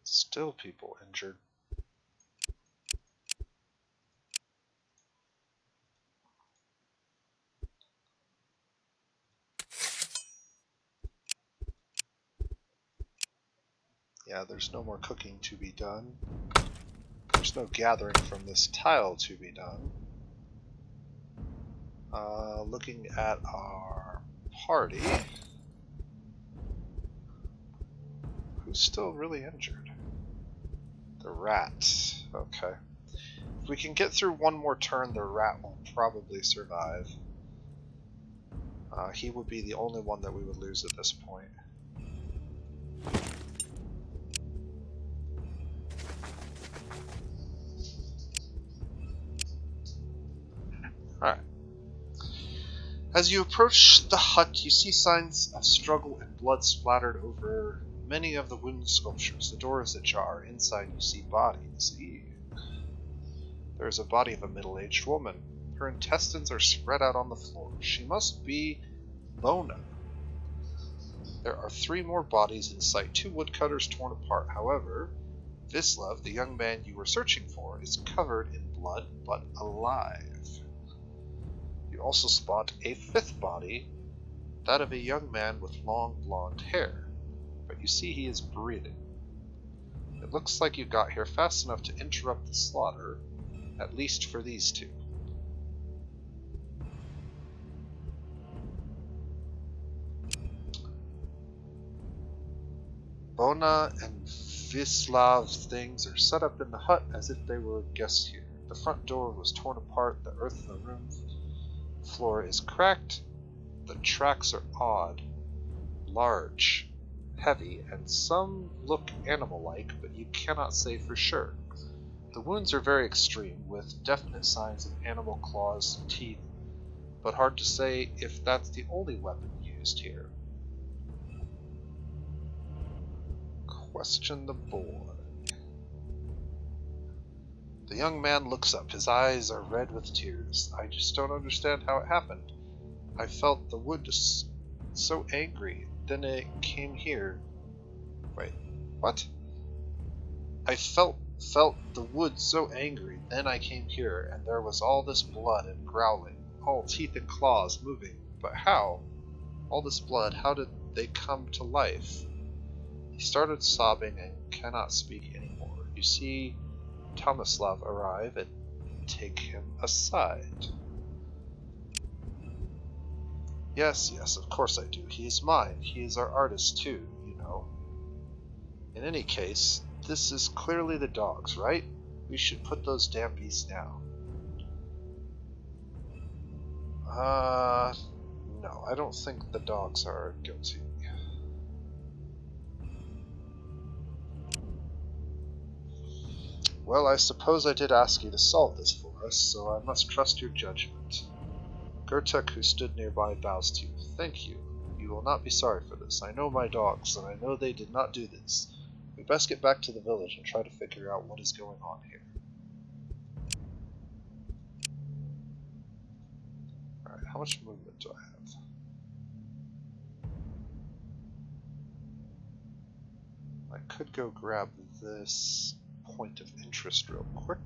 Still people injured. Yeah, there's no more cooking to be done. There's no gathering from this tile to be done. Looking at our party, who's still really injured? The rat. Okay. If we can get through one more turn, the rat will probably survive. He would be the only one that we would lose at this point. Alright. As you approach the hut, you see signs of struggle and blood splattered over many of the wooden sculptures. The door is ajar. Inside you see bodies. There is a body of a middle-aged woman. Her intestines are spread out on the floor. She must be Mona. There are 3 more bodies in sight, 2 woodcutters torn apart. However, Vislav, the young man you were searching for, is covered in blood but alive. You also spot a 5th body, that of a young man with long blonde hair, but you see he is breathing. It looks like you got here fast enough to interrupt the slaughter, at least for these 2. Bona and Vislav's things are set up in the hut as if they were guests here. The front door was torn apart, the earth in the room floor is cracked, the tracks are odd, large, heavy, and some look animal-like, but you cannot say for sure. The wounds are very extreme, with definite signs of animal claws and teeth, but hard to say if that's the only weapon used here. Question the boy. The young man looks up. His eyes are red with tears. I just don't understand how it happened. I felt the wood so angry. Then it came here. Wait, what? I felt the wood so angry. Then I came here, and there was all this blood and growling, all teeth and claws moving. But how? All this blood, how did they come to life? He started sobbing and cannot speak anymore. You see Tomislav arrive and take him aside. Yes, of course I do. He is mine. He is our artist too, you know. In any case, this is clearly the dog's, right? We should put those damn beasts down. No, I don't think the dogs are guilty. Well, I suppose I did ask you to solve this for us, so I must trust your judgment. Gertek, who stood nearby, bows to you. Thank you. You will not be sorry for this. I know my dogs, and I know they did not do this. We best get back to the village and try to figure out what is going on here. Alright, how much movement do I have? I could go grab this point of interest real quick.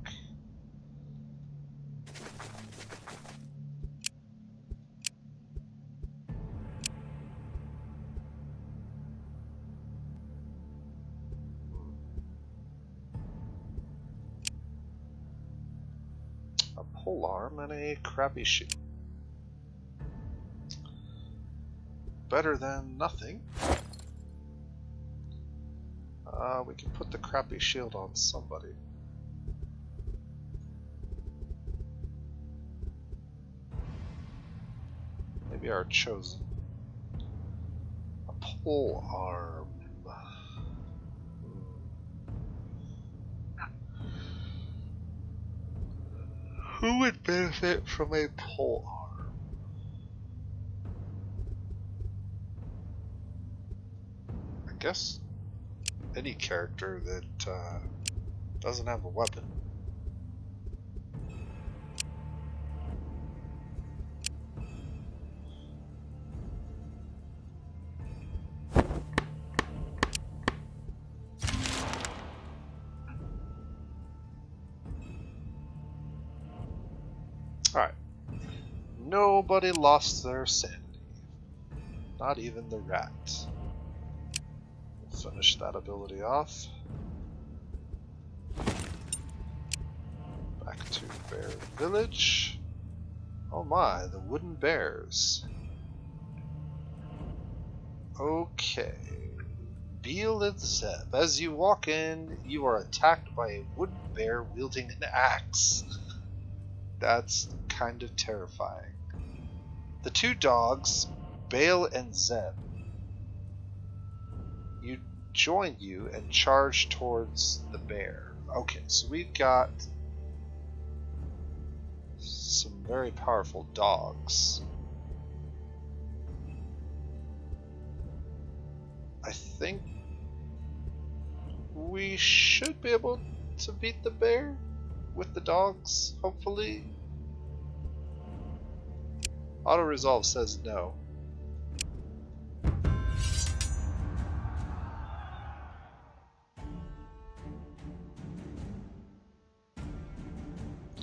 A polearm and a crappy shield. Better than nothing. We can put the crappy shield on somebody. Maybe our chosen. A polearm. Who would benefit from a polearm? I guess any character that doesn't have a weapon. Alright. Nobody lost their sanity. Not even the rat. Finish that ability off. back to Bear Village. Oh my, the wooden bears. Okay. Beal and Zeb. As you walk in, you are attacked by a wooden bear wielding an axe. That's kind of terrifying. The two dogs, Bale and Zeb, join you and charge towards the bear. Okay, so we've got some very powerful dogs. I think we should be able to beat the bear with the dogs, hopefully. Auto resolve says no.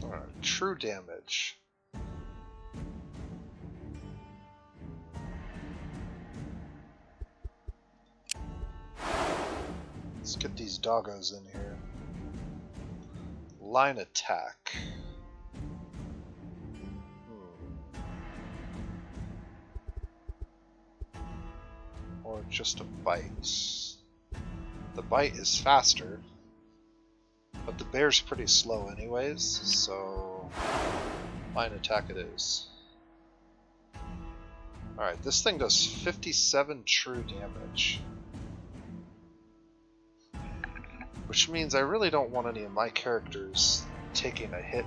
Alright, true damage. Let's get these doggos in here. Line attack. Or just a bite. The bite is faster, but the bear's pretty slow anyways, so line attack it is. Alright, this thing does 57 true damage. Which means I really don't want any of my characters taking a hit.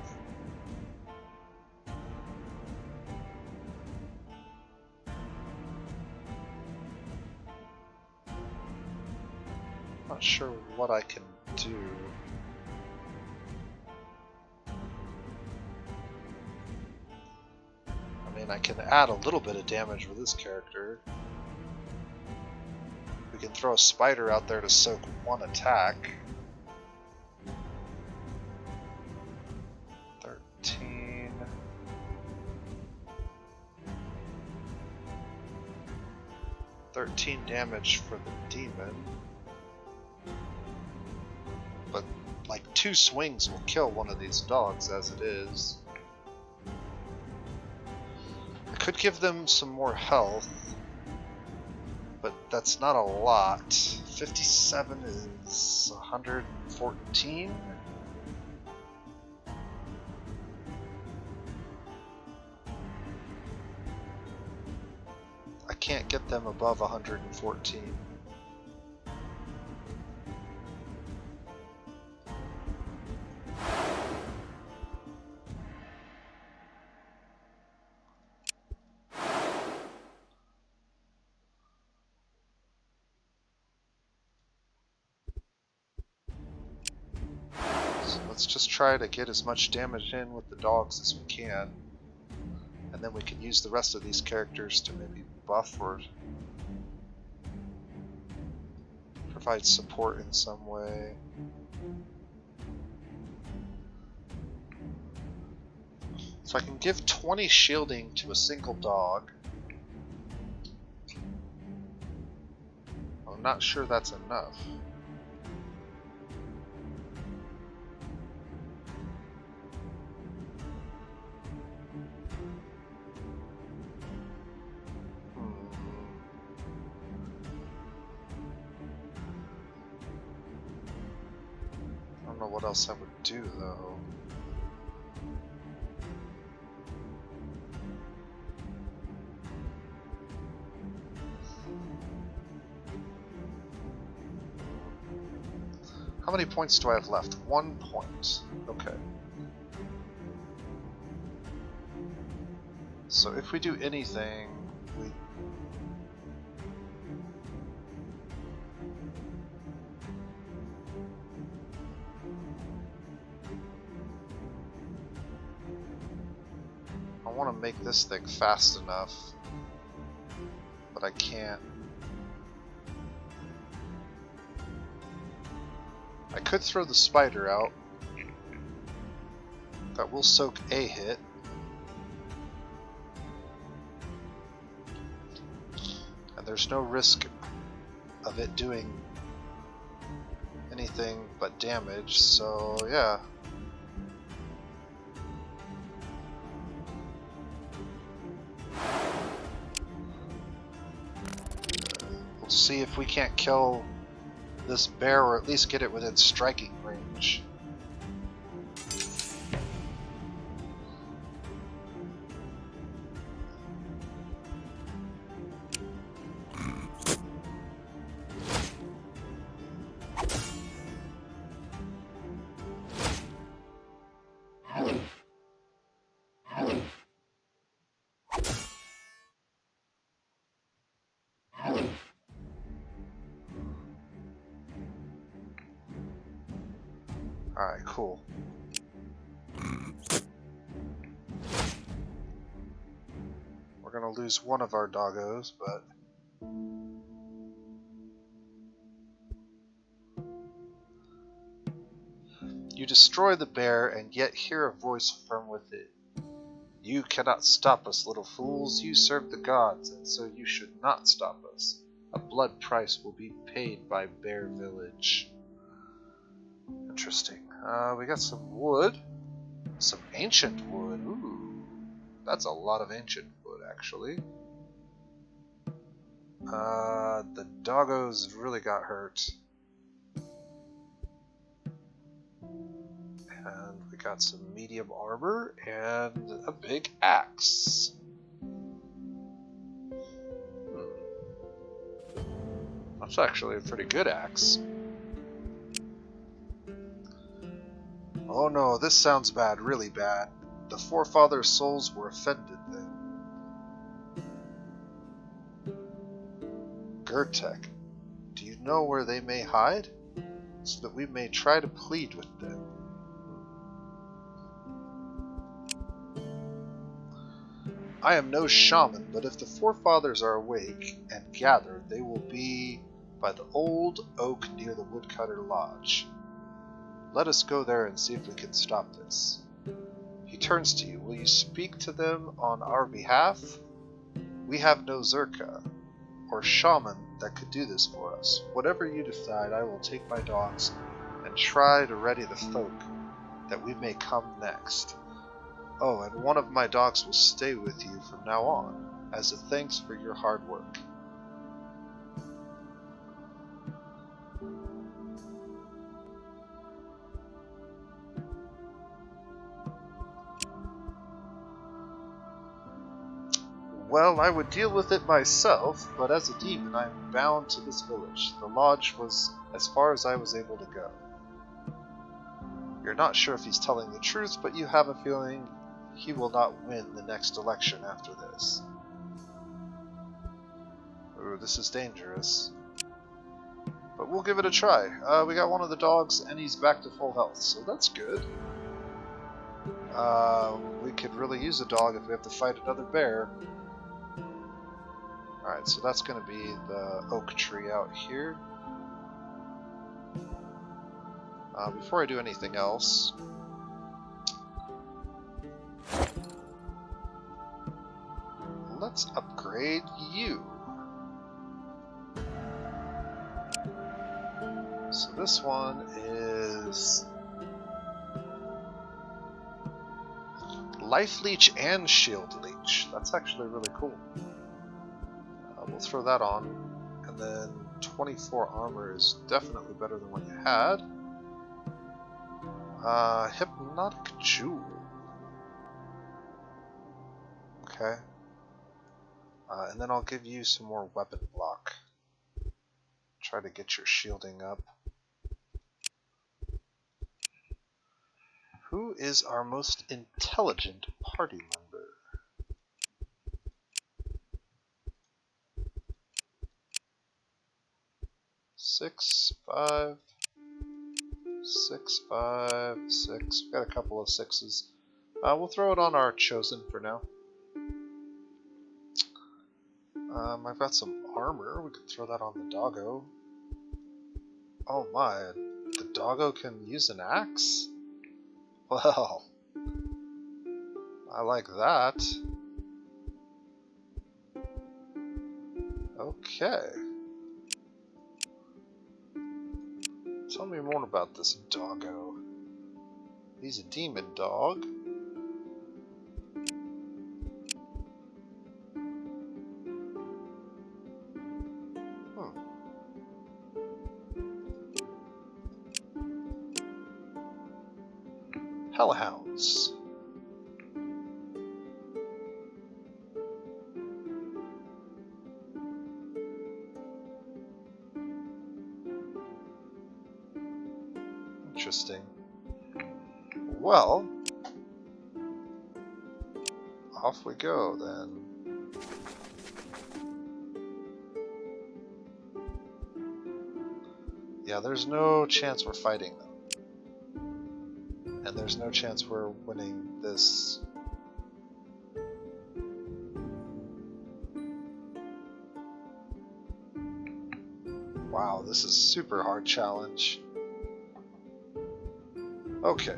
Not sure what I can do. I mean, I can add a little bit of damage with this character. We can throw a spider out there to soak one attack. 13. Damage for the demon. But like 2 swings will kill one of these dogs as it is. I could give them some more health, but that's not a lot. 57 is 114. I can't get them above 114. Let's just try to get as much damage in with the dogs as we can, and then we can use the rest of these characters to maybe buff or provide support in some way. So I can give 20 shielding to a single dog. I'm not sure that's enough. I don't know what else I would do though. How many points do I have left? 1 point. Okay. So if we do anything, we... I want to make this thing fast enough, but I can't. I could throw the spider out. That will soak a hit. And there's no risk of it doing anything but damage, so yeah. see if we can't kill this bear, or at least get it within striking range. Alright, cool. We're gonna lose one of our doggos, but you destroy the bear and yet hear a voice from within. You cannot stop us, little fools. You serve the gods, and so you should not stop us. A blood price will be paid by Bear Village. Interesting. We got some wood. Some ancient wood. Ooh. That's a lot of ancient wood, actually. The doggos really got hurt. And we got some medium armor and a big axe. That's actually a pretty good axe. Oh no, this sounds bad, really bad. The forefathers' souls were offended then. Gertek, do you know where they may hide? So that we may try to plead with them. I am no shaman, but if the forefathers are awake and gathered, they will be by the old oak near the Woodcutter Lodge. Let us go there and see if we can stop this. He turns to you. Will you speak to them on our behalf? We have no Zerka or shaman that could do this for us. Whatever you decide, I will take my dogs and try to ready the folk that we may come next. Oh, and one of my dogs will stay with you from now on, as a thanks for your hard work. Well, I would deal with it myself, but as a demon I am bound to this village. The lodge was as far as I was able to go. You're not sure if he's telling the truth, but you have a feeling he will not win the next election after this. Ooh, this is dangerous. But we'll give it a try. We got one of the dogs, and he's back to full health, so that's good. We could really use a dog if we have to fight another bear. Alright, so that's going to be the oak tree out here. Before I do anything else, let's upgrade you. So this one is Life Leech and Shield Leech. That's actually really cool. We'll throw that on, and then 24 armor is definitely better than what you had. Hypnotic Jewel. Okay. And then I'll give you some more weapon block. Try to get your shielding up. Who is our most intelligent party member? Six, five, 6, 5, 6. We've got a couple of 6s. We'll throw it on our chosen for now. I've got some armor. We could throw that on the doggo. Oh my, the doggo can use an axe? Well, I like that. Okay. Tell me more about this doggo. He's a demon dog. notes. Interesting. Well, off we go then. Yeah, there's no chance we're fighting them. And there's no chance we're winning this. Wow, this is a super hard challenge. Okay,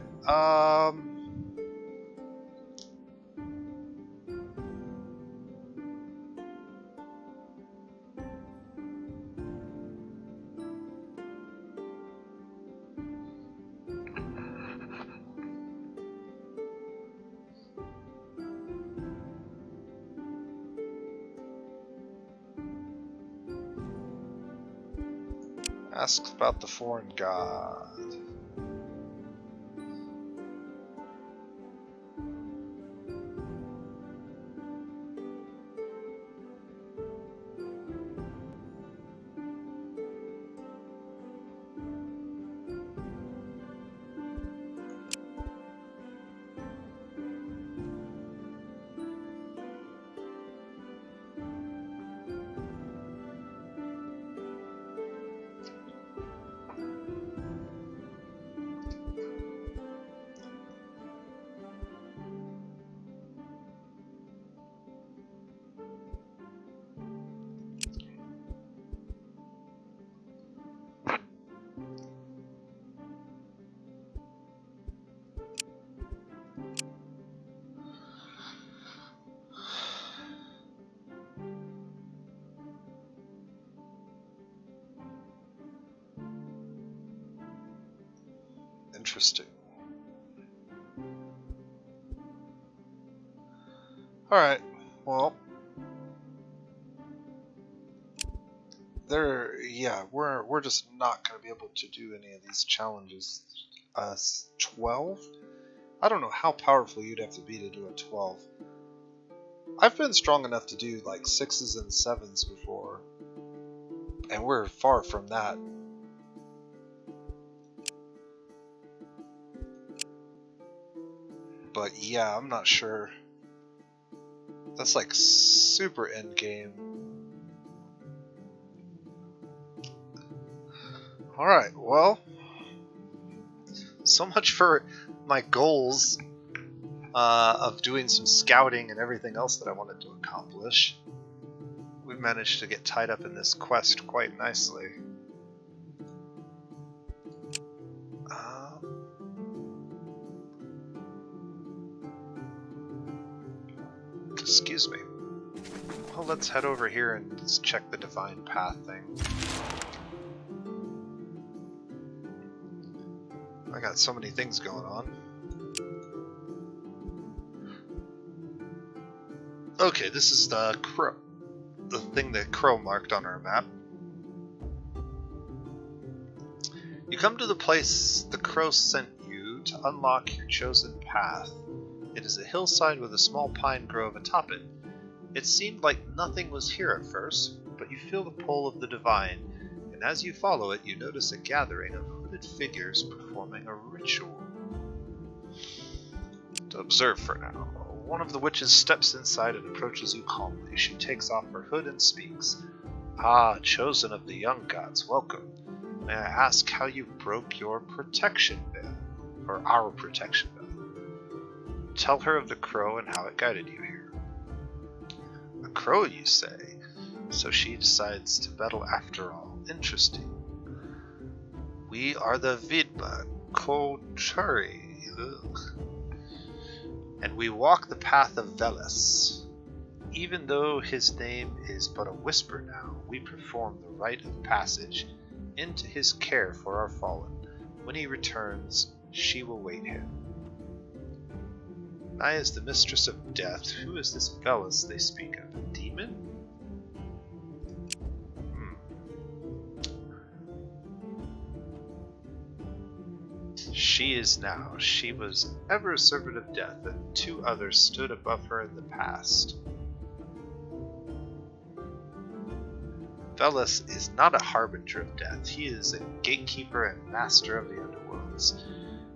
ask about the foreign god. Interesting. Alright, well, we're just not going to be able to do any of these challenges. 12? I don't know how powerful you'd have to be to do a 12. I've been strong enough to do like 6s and 7s before, and we're far from that. But yeah, I'm not sure. That's like super end game. Alright, well, so much for my goals of doing some scouting and everything else that I wanted to accomplish. We've managed to get tied up in this quest quite nicely. Excuse me. Well, let's head over here and check the divine path thing. I got so many things going on. Okay, this is the crow. The thing that Crow marked on our map. You come to the place the Crow sent you to unlock your chosen path. It is a hillside with a small pine grove atop it. It seemed like nothing was here at first, but you feel the pull of the divine, and as you follow it, you notice a gathering of hooded figures performing a ritual. To observe for now. One of the witches steps inside and approaches you calmly. She takes off her hood and speaks. Ah, chosen of the young gods, welcome. May I ask how you broke your protection veil, or our protection veil? Tell her of the crow and how it guided you here. A crow, you say? So she decides to battle after all. Interesting. We are the Vidma Kochari. And we walk the path of Veles. Even though his name is but a whisper now, we perform the rite of passage into his care for our fallen. When he returns, she will wait him. I is the mistress of death. Who is this Veles they speak of? A demon? She she is now. She was ever a servant of death, and 2 others stood above her in the past. Velas is not a harbinger of death. He is a gatekeeper and master of the underworlds.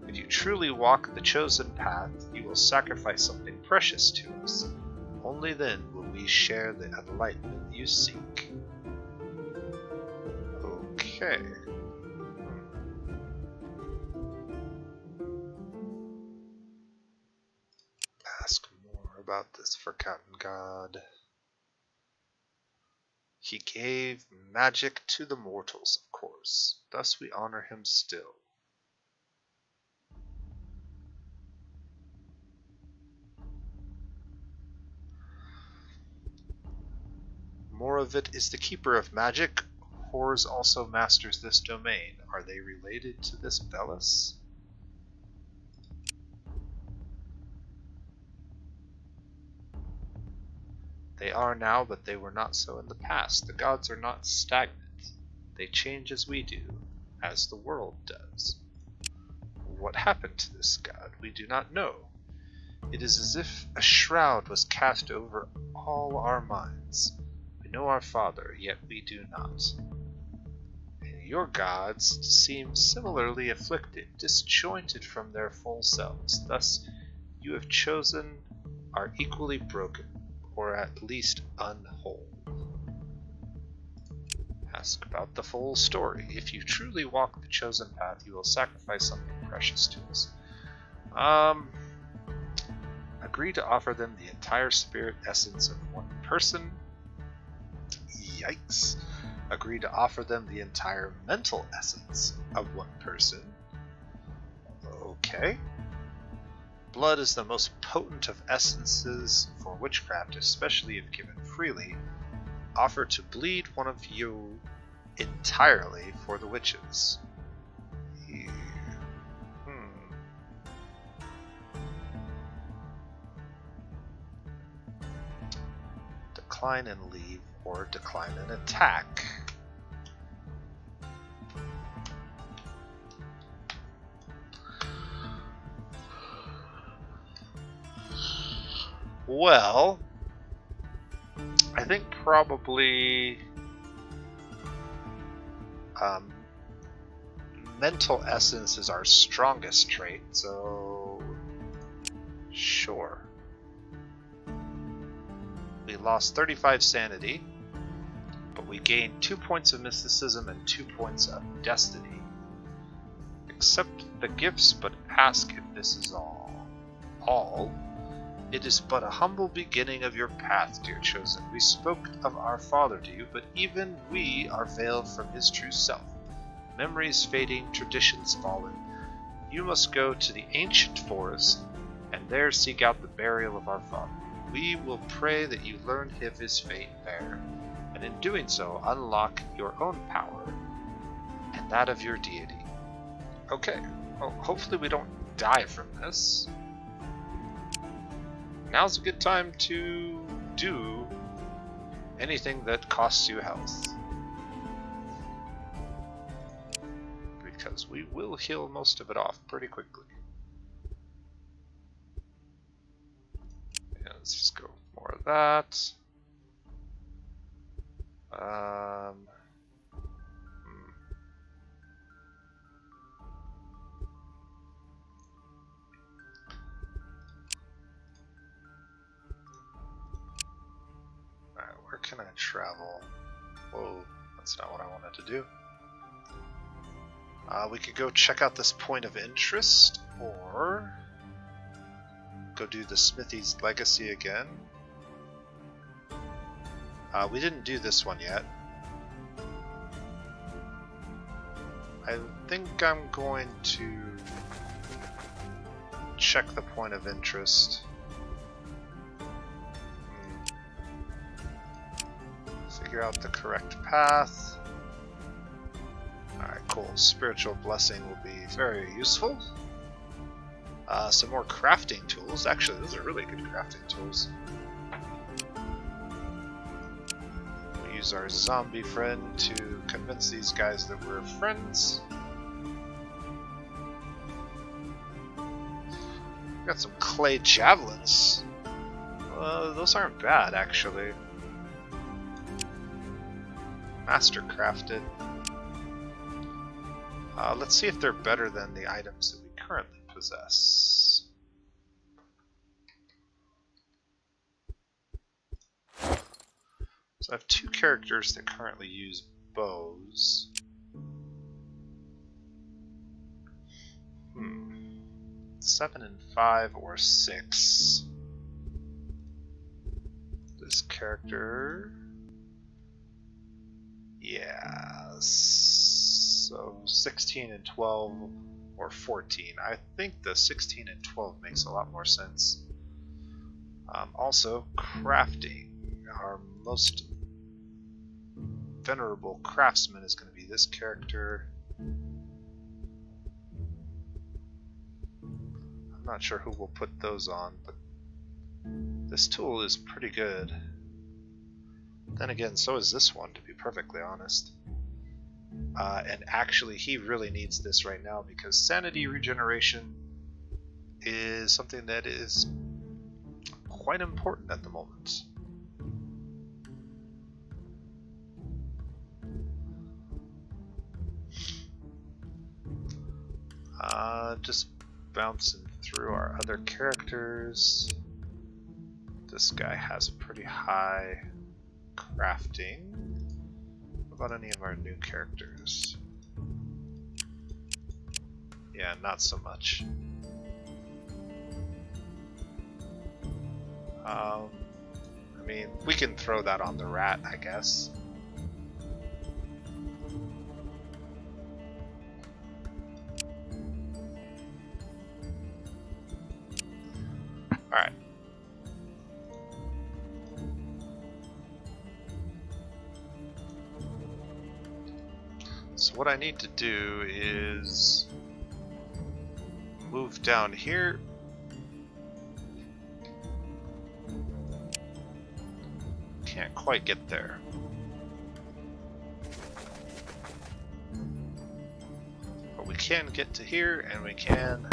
If you truly walk the chosen path, you will sacrifice something precious to us. Only then will we share the enlightenment you seek. Okay. Ask more about this forgotten god. He gave magic to the mortals, of course. Thus we honor him still. Moravit is the keeper of magic. Horus also masters this domain. Are they related to this Velas? They are now, but they were not so in the past. The gods are not stagnant. They change as we do, as the world does. What happened to this god? We do not know. It is as if a shroud was cast over all our minds. We know our father, yet we do not. And your gods seem similarly afflicted, disjointed from their full selves. Thus, you have chosen are equally broken, or at least unwhole. Ask about the full story. If you truly walk the chosen path, you will sacrifice something precious to us. Agree to offer them the entire spirit essence of one person. Yikes. Agree to offer them the entire mental essence of one person. Okay. Blood is the most potent of essences for witchcraft, especially if given freely. Offer to bleed one of you entirely for the witches. Decline and leave, or decline and attack. Well, I think probably mental essence is our strongest trait, so sure. We lost 35 sanity, but we gained 2 points of mysticism and 2 points of destiny. Accept the gifts, but ask if this is all. All? It is but a humble beginning of your path, dear chosen. We spoke of our father to you, but even we are veiled from his true self. Memories fading, traditions fallen. You must go to the ancient forest, and there seek out the burial of our father. We will pray that you learn of his fate there, and in doing so, unlock your own power, and that of your deity. Okay, well, hopefully we don't die from this. Now's a good time to do anything that costs you health, because we will heal most of it off pretty quickly. Yeah, let's just go more of that. Where can I travel? Whoa, that's not what I wanted to do. We could go check out this point of interest, or go do the Smithy's Legacy again. We didn't do this one yet. I think I'm going to check the point of interest. Figure out the correct path. Alright, cool. Spiritual Blessing will be very useful. Some more crafting tools. Actually, those are really good crafting tools. We'll use our zombie friend to convince these guys that we're friends. Got some clay javelins. Those aren't bad, actually. Mastercrafted. Let's see if they're better than the items that we currently possess. So I have two characters that currently use bows. 7 and 5 or 6. This character... Yeah, so 16 and 12 or 14. I think the 16 and 12 makes a lot more sense. Also, crafting. Our most venerable craftsman is going to be this character. I'm not sure who will put those on, but this tool is pretty good. Then again, so is this one, to be perfectly honest. And actually, he really needs this right now because sanity regeneration is something that is quite important at the moment. Just bouncing through our other characters. This guy has pretty high crafting. What about any of our new characters? Yeah, not so much. I mean, we can throw that on the rat, I guess. Alright. So what I need to do is move down here. Can't quite get there. But we can get to here and we can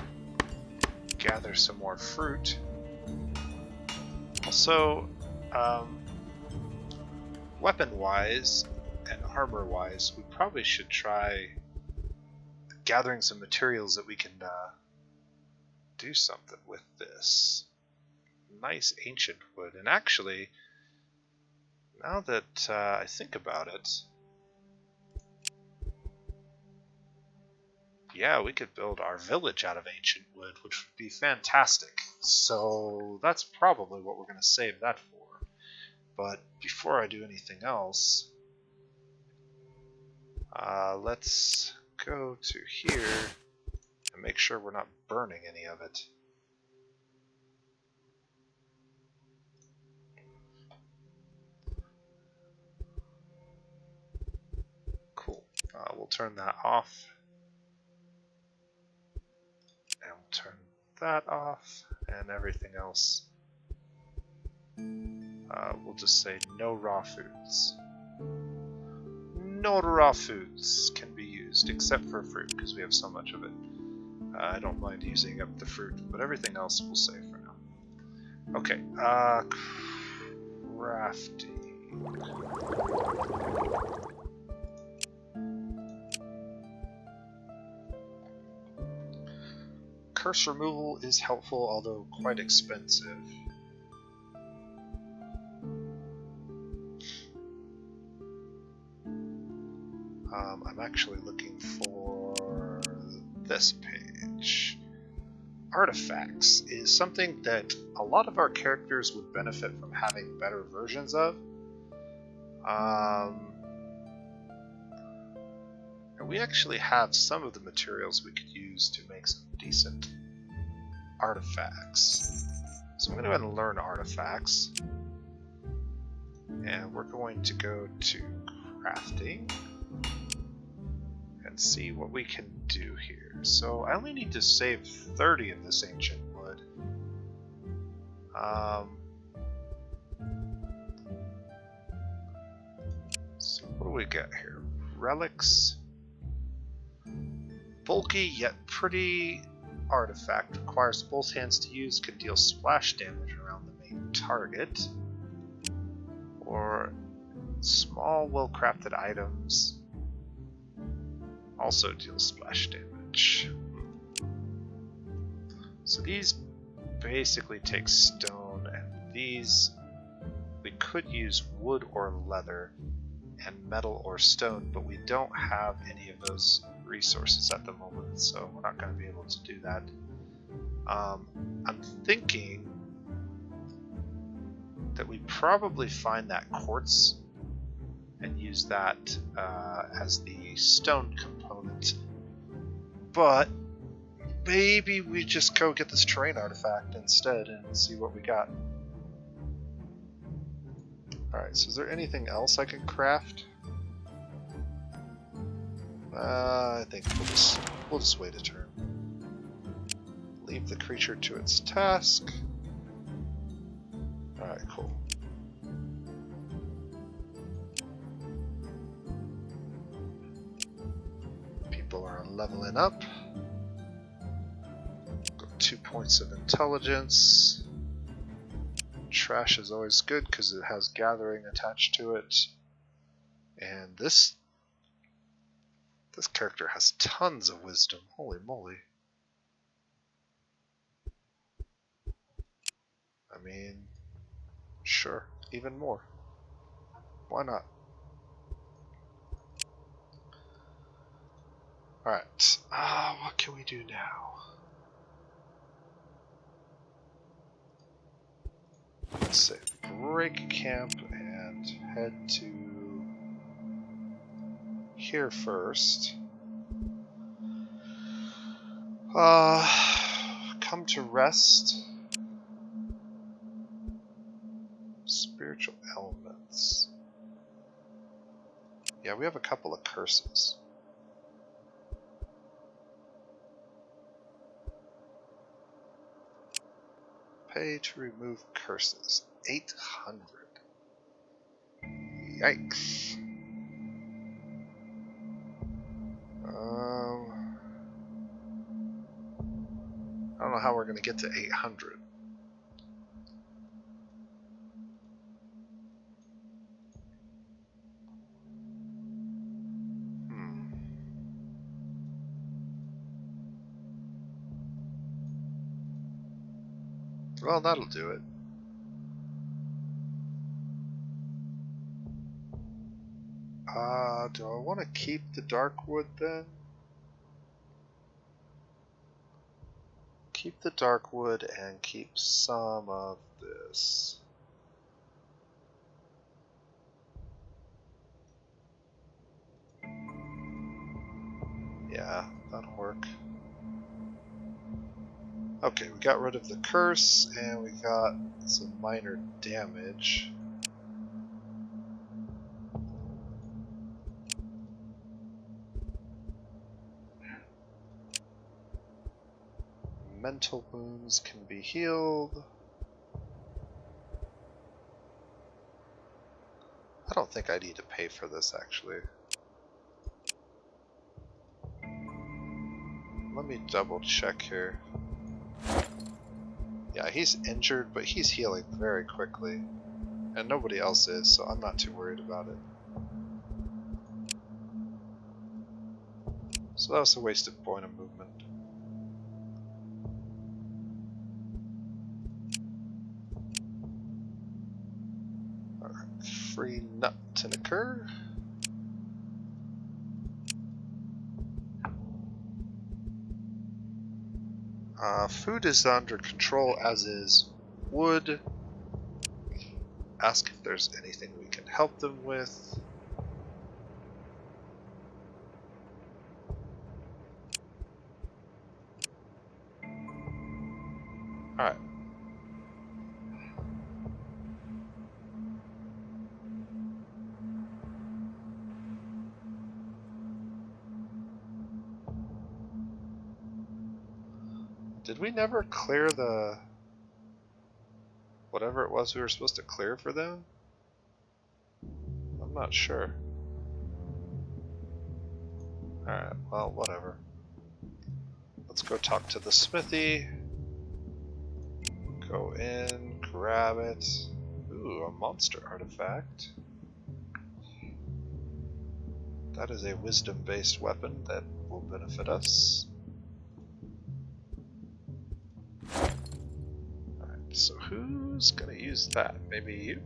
gather some more fruit. Also, weapon-wise and armor-wise, we probably should try gathering some materials that we can do something with this. Nice ancient wood. And actually, now that I think about it, yeah, we could build our village out of ancient wood, which would be fantastic. So that's probably what we're going to save that for. But before I do anything else, let's go to here and make sure we're not burning any of it. Cool. We'll turn that off. And we'll turn that off. And everything else. We'll just say no raw foods. No raw foods can be used except for fruit because we have so much of it. I don't mind using up the fruit, but everything else we'll save for now. Okay, crafting. Curse removal is helpful, although quite expensive. I'm actually looking for this page. Artifacts is something that a lot of our characters would benefit from having better versions of. And we actually have some of the materials we could use to make some decent artifacts. So I'm going to go ahead and learn artifacts. And we're going to go to crafting and see what we can do here. So I only need to save 30 of this ancient wood. So what do we got here? Relics. Bulky yet pretty artifact. Requires both hands to use. Can deal splash damage around the main target. Or small, well-crafted items also deal splash damage. So these basically take stone, and these we could use wood or leather, and metal or stone, but we don't have any of those resources at the moment, so we're not going to be able to do that. I'm thinking that we probably find that quartz and use that as the stone component, but maybe we just go get this terrain artifact instead and see what we got. Alright, so is there anything else I can craft? I think we'll just wait a turn. Leave the creature to its task. Alright, cool. People are leveling up. Got 2 points of intelligence. Trash is always good because it has gathering attached to it. And this character has tons of wisdom. Holy moly. I mean, sure, even more. Why not? Alright, what can we do now? Let's say break camp and head to here first. Come to rest. Spiritual elements. Yeah, we have a couple of curses. Pay to remove curses. 800. Yikes. I don't know how we're going to get to 800. Well, that'll do it. Do I want to keep the dark wood then? Keep the dark wood and keep some of this. Yeah, that'll work. Okay, we got rid of the curse and we got some minor damage. Mental wounds can be healed. I don't think I need to pay for this actually. Let me double check here. Yeah, he's injured, but he's healing very quickly. And nobody else is, so I'm not too worried about it. So that was a wasted point of movement. Alright, free nut to occur. Food is under control, as is wood. Ask if there's anything we can help them with. Alright. Did we never clear the... whatever it was we were supposed to clear for them? I'm not sure. Alright, well, whatever. Let's go talk to the smithy. Go in, grab it. Ooh, a monster artifact. That is a wisdom-based weapon that will benefit us. Alright, so who's gonna use that? Maybe you?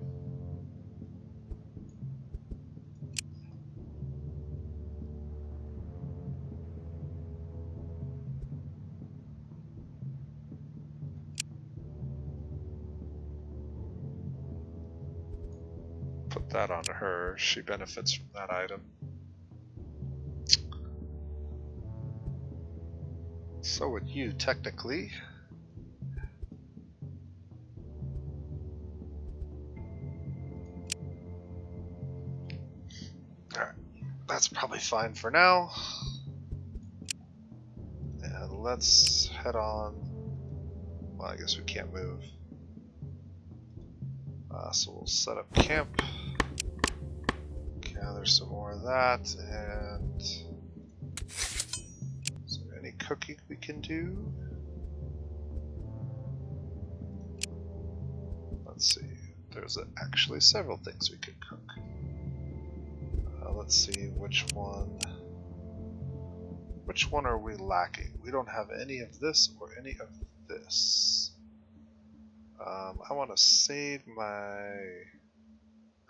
Put that on her. She benefits from that item. So would you, technically. Alright, that's probably fine for now. And let's head on. Well, I guess we can't move. So we'll set up camp. Gather some more of that, and is there any cooking we can do? Let's see. There's actually several things we could cook. Let's see which one. Which one are we lacking? We don't have any of this or any of this. I want to save my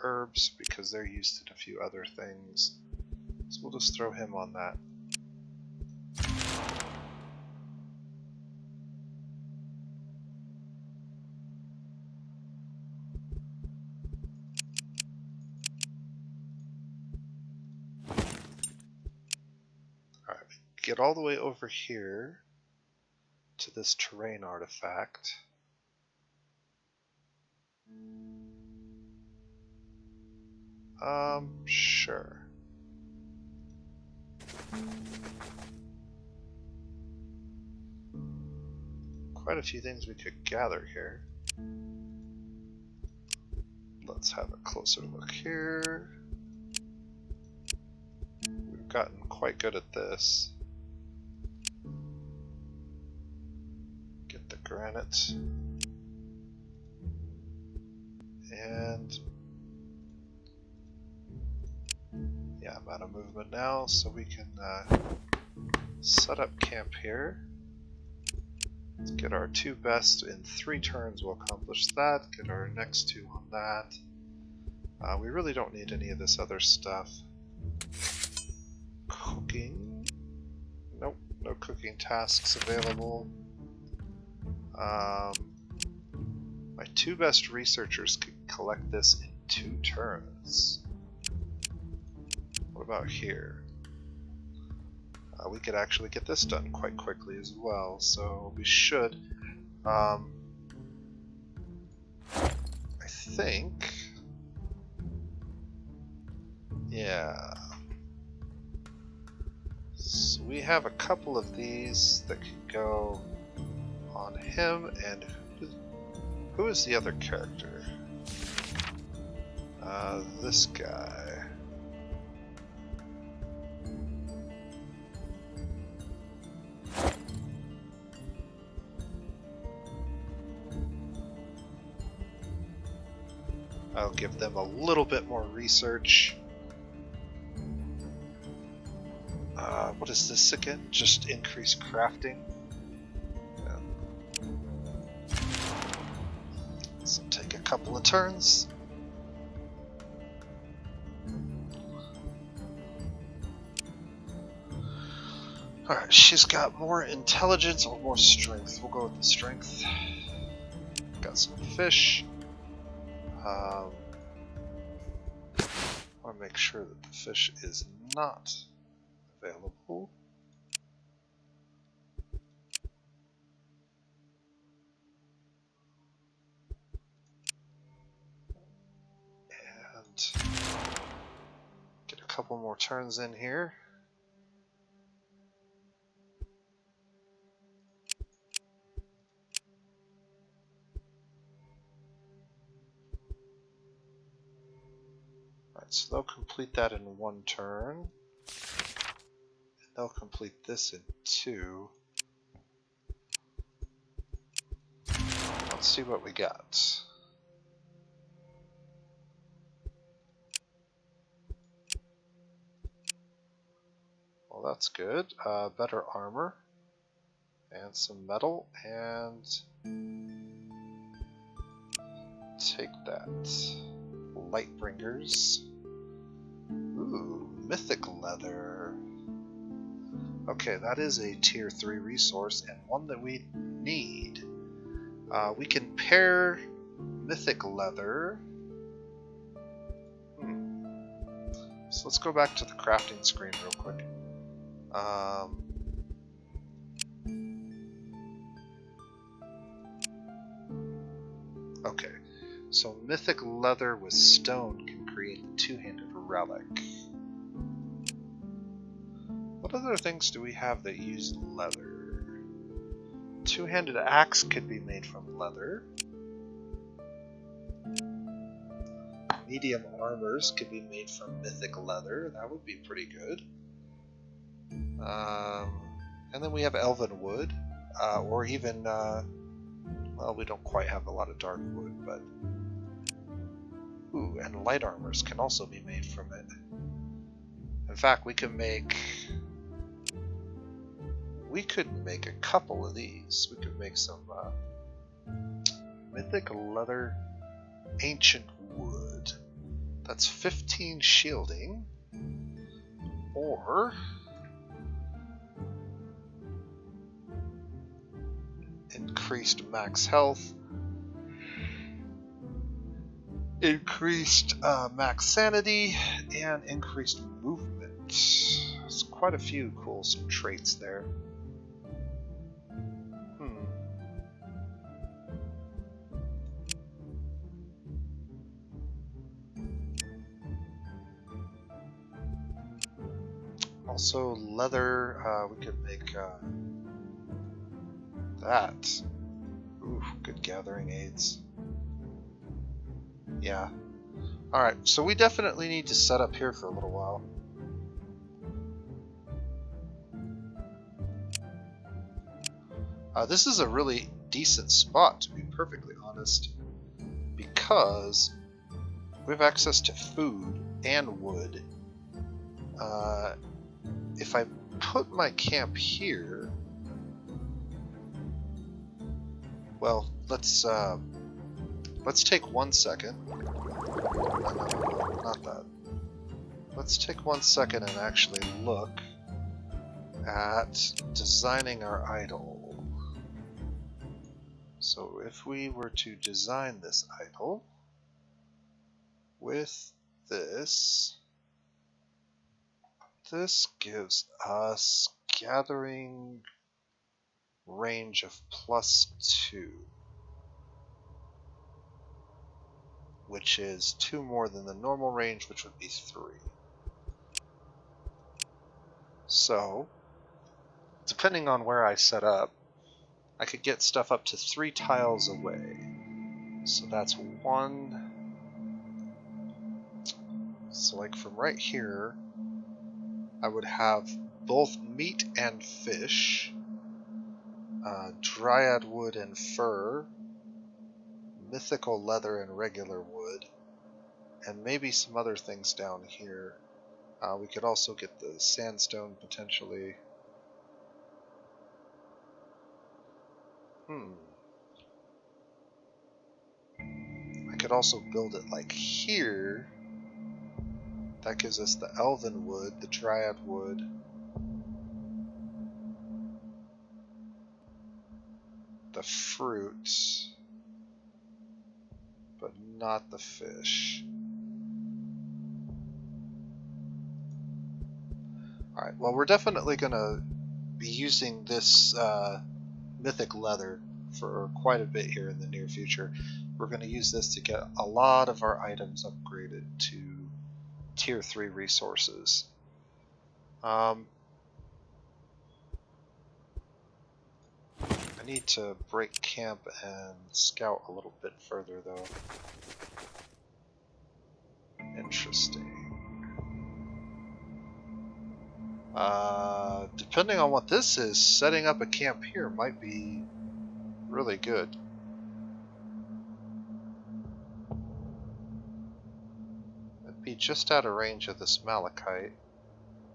herbs because they're used in a few other things. So we'll just throw him on that. Alright, get all the way over here to this terrain artifact. Sure. Quite a few things we could gather here. Let's have a closer look here. We've gotten quite good at this. Get the granite. And yeah, I'm out of movement now, so we can set up camp here. Let's get our 2 best in 3 turns. We'll accomplish that. Get our next 2 on that. We really don't need any of this other stuff. Cooking. Nope, no cooking tasks available. My 2 best researchers could collect this in 2 turns. What about here? We could actually get this done quite quickly as well, so we should. I think. Yeah. So we have a couple of these that could go on him, and who is the other character? This guy. I'll give them a little bit more research. What is this again? Just increase crafting. Yeah. So take a couple of turns. Alright, she's got more intelligence or more strength. We'll go with the strength. Got some fish. I want to make sure that the fish is not available. And get a couple more turns in here. So they'll complete that in 1 turn. And they'll complete this in 2. Let's see what we got. Well, that's good. Better armor. And some metal. And take that. Lightbringers. Ooh, mythic leather. Okay, that is a tier 3 resource and one that we need. We can pair mythic leather. So let's go back to the crafting screen real quick. Okay, so mythic leather with stone can create the two-handed relic. What other things do we have that use leather? Two-handed axe could be made from leather. Medium armors could be made from mythic leather. That would be pretty good. And then we have elven wood, or even, well, we don't quite have a lot of dark wood, but... Ooh, and light armors can also be made from it. In fact, we could make a couple of these. We could make some mythic leather ancient wood. That's 15 shielding. Or increased max health, increased max sanity, and increased movement. There's quite a few cool traits there. Also, leather, we could make that. Ooh, good gathering aids. Yeah. Alright, so we definitely need to set up here for a little while. This is a really decent spot, to be perfectly honest, because we have access to food and wood. If I put my camp here, well, let's take 1 second. No, not that. Let's take 1 second and actually look at designing our idol. So if we were to design this idol with this, this gives us gathering range of +2, which is 2 more than the normal range, which would be 3. So, depending on where I set up, I could get stuff up to 3 tiles away. So that's 1. So like from right here, I would have both meat and fish, dryad wood and fur, mythical leather and regular wood, and maybe some other things down here. We could also get the sandstone potentially. I could also build it like here. That gives us the elven wood, the dryad wood, the fruit, but not the fish. Alright, well, we're definitely going to be using this mythic leather for quite a bit here in the near future. We're going to use this to get a lot of our items upgraded to tier 3 resources. I need to break camp and scout a little bit further though. Interesting. Depending on what this is, setting up a camp here might be really good. be just out of range of this malachite.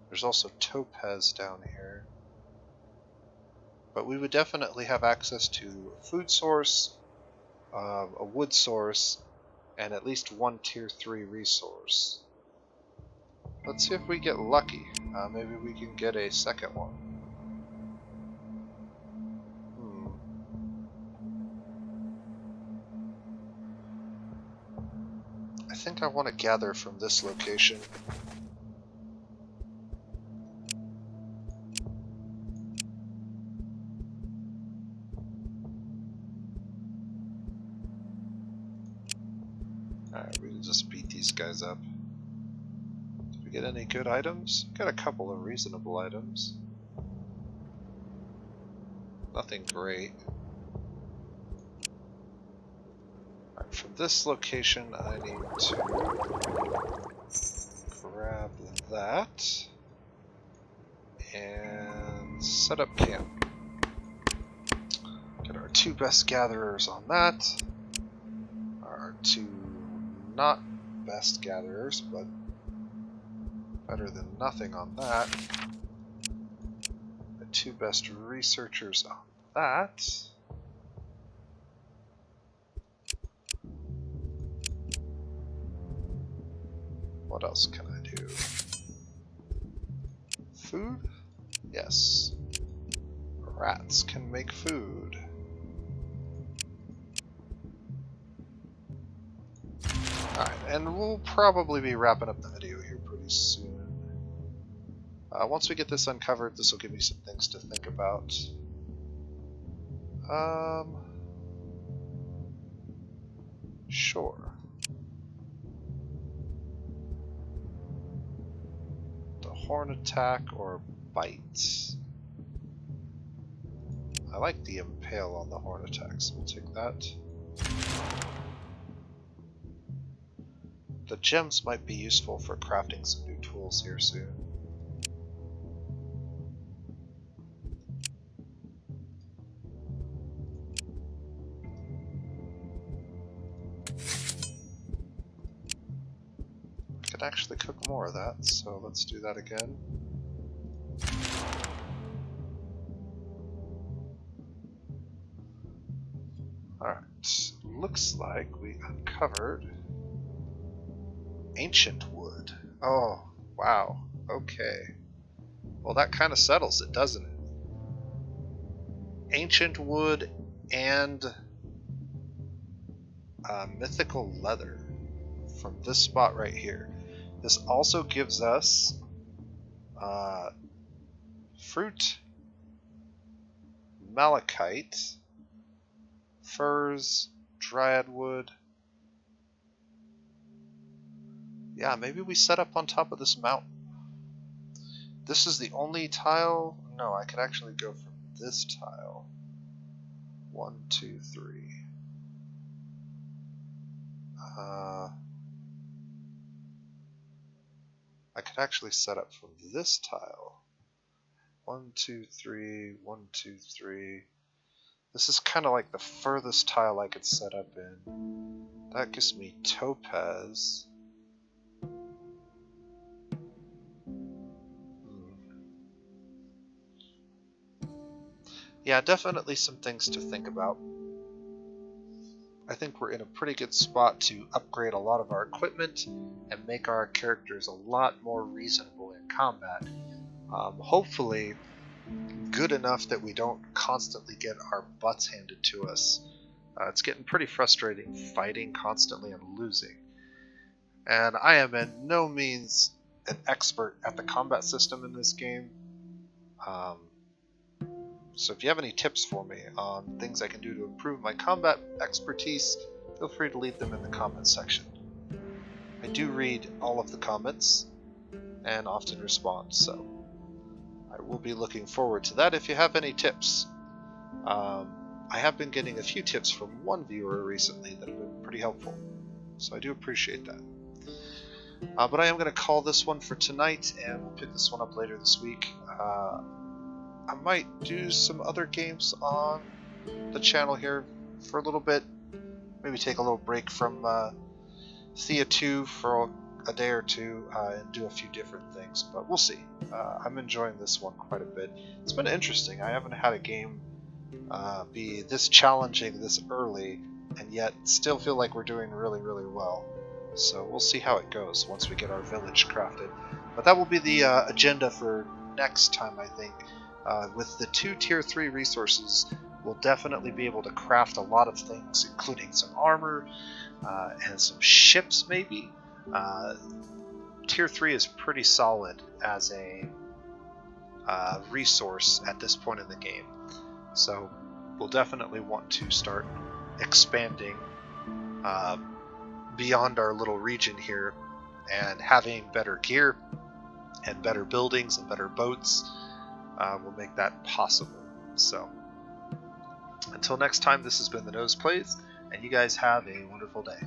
There's also topaz down here. But we would definitely have access to a food source, a wood source, and at least one tier 3 resource. Let's see if we get lucky. Maybe we can get a second one. I think I want to gather from this location. Alright, we can just beat these guys up. Did we get any good items? Got a couple of reasonable items. Nothing great. Alright, from this location I need to grab that and set up camp. Get our 2 best gatherers on that. Our 2 not best gatherers, but better than nothing on that. The 2 best researchers on that. What else can I do? Food? Yes. Rats can make food. Alright, and we'll probably be wrapping up the video here pretty soon. Once we get this uncovered, this will give me some things to think about. Sure. The horn attack or bite. I like the impale on the horn attack, so we'll take that. The gems might be useful for crafting some new tools here soon. I could actually cook more of that, so let's do that again. Alright, looks like we uncovered ancient wood. Oh, wow. Okay. Well, that kind of settles it, doesn't it? Ancient wood and mythical leather from this spot right here. This also gives us fruit, malachite, furs, dryad wood. Yeah, maybe we set up on top of this mountain. This is the only tile. No, I could actually go from this tile. 1, 2, 3. I could actually set up from this tile. 1, 2, 3, 1, 2, 3. This is kind of like the furthest tile I could set up in. That gives me topaz. Yeah, definitely some things to think about. I think we're in a pretty good spot to upgrade a lot of our equipment and make our characters a lot more reasonable in combat. Hopefully good enough that we don't constantly get our butts handed to us. It's getting pretty frustrating fighting constantly and losing. And I am in no means an expert at the combat system in this game. So if you have any tips for me on things I can do to improve my combat expertise, feel free to leave them in the comments section. I do read all of the comments and often respond, so I will be looking forward to that if you have any tips. I have been getting a few tips from one viewer recently that have been pretty helpful, so I do appreciate that. But I am going to call this one for tonight, and we'll pick this one up later this week. I might do some other games on the channel here for a little bit. Maybe take a little break from Thea 2 for a a day or two and do a few different things, but we'll see. I'm enjoying this one quite a bit. It's been interesting. I haven't had a game be this challenging this early, and yet still feel like we're doing really, really well. So we'll see how it goes once we get our village crafted. But that will be the agenda for next time, I think. With the 2 tier 3 resources, we'll definitely be able to craft a lot of things, including some armor and some ships, maybe. Tier 3 is pretty solid as a resource at this point in the game. So we'll definitely want to start expanding beyond our little region here, and having better gear and better buildings and better boats will make that possible. So until next time, this has been TheNosePlays, and you guys have a wonderful day.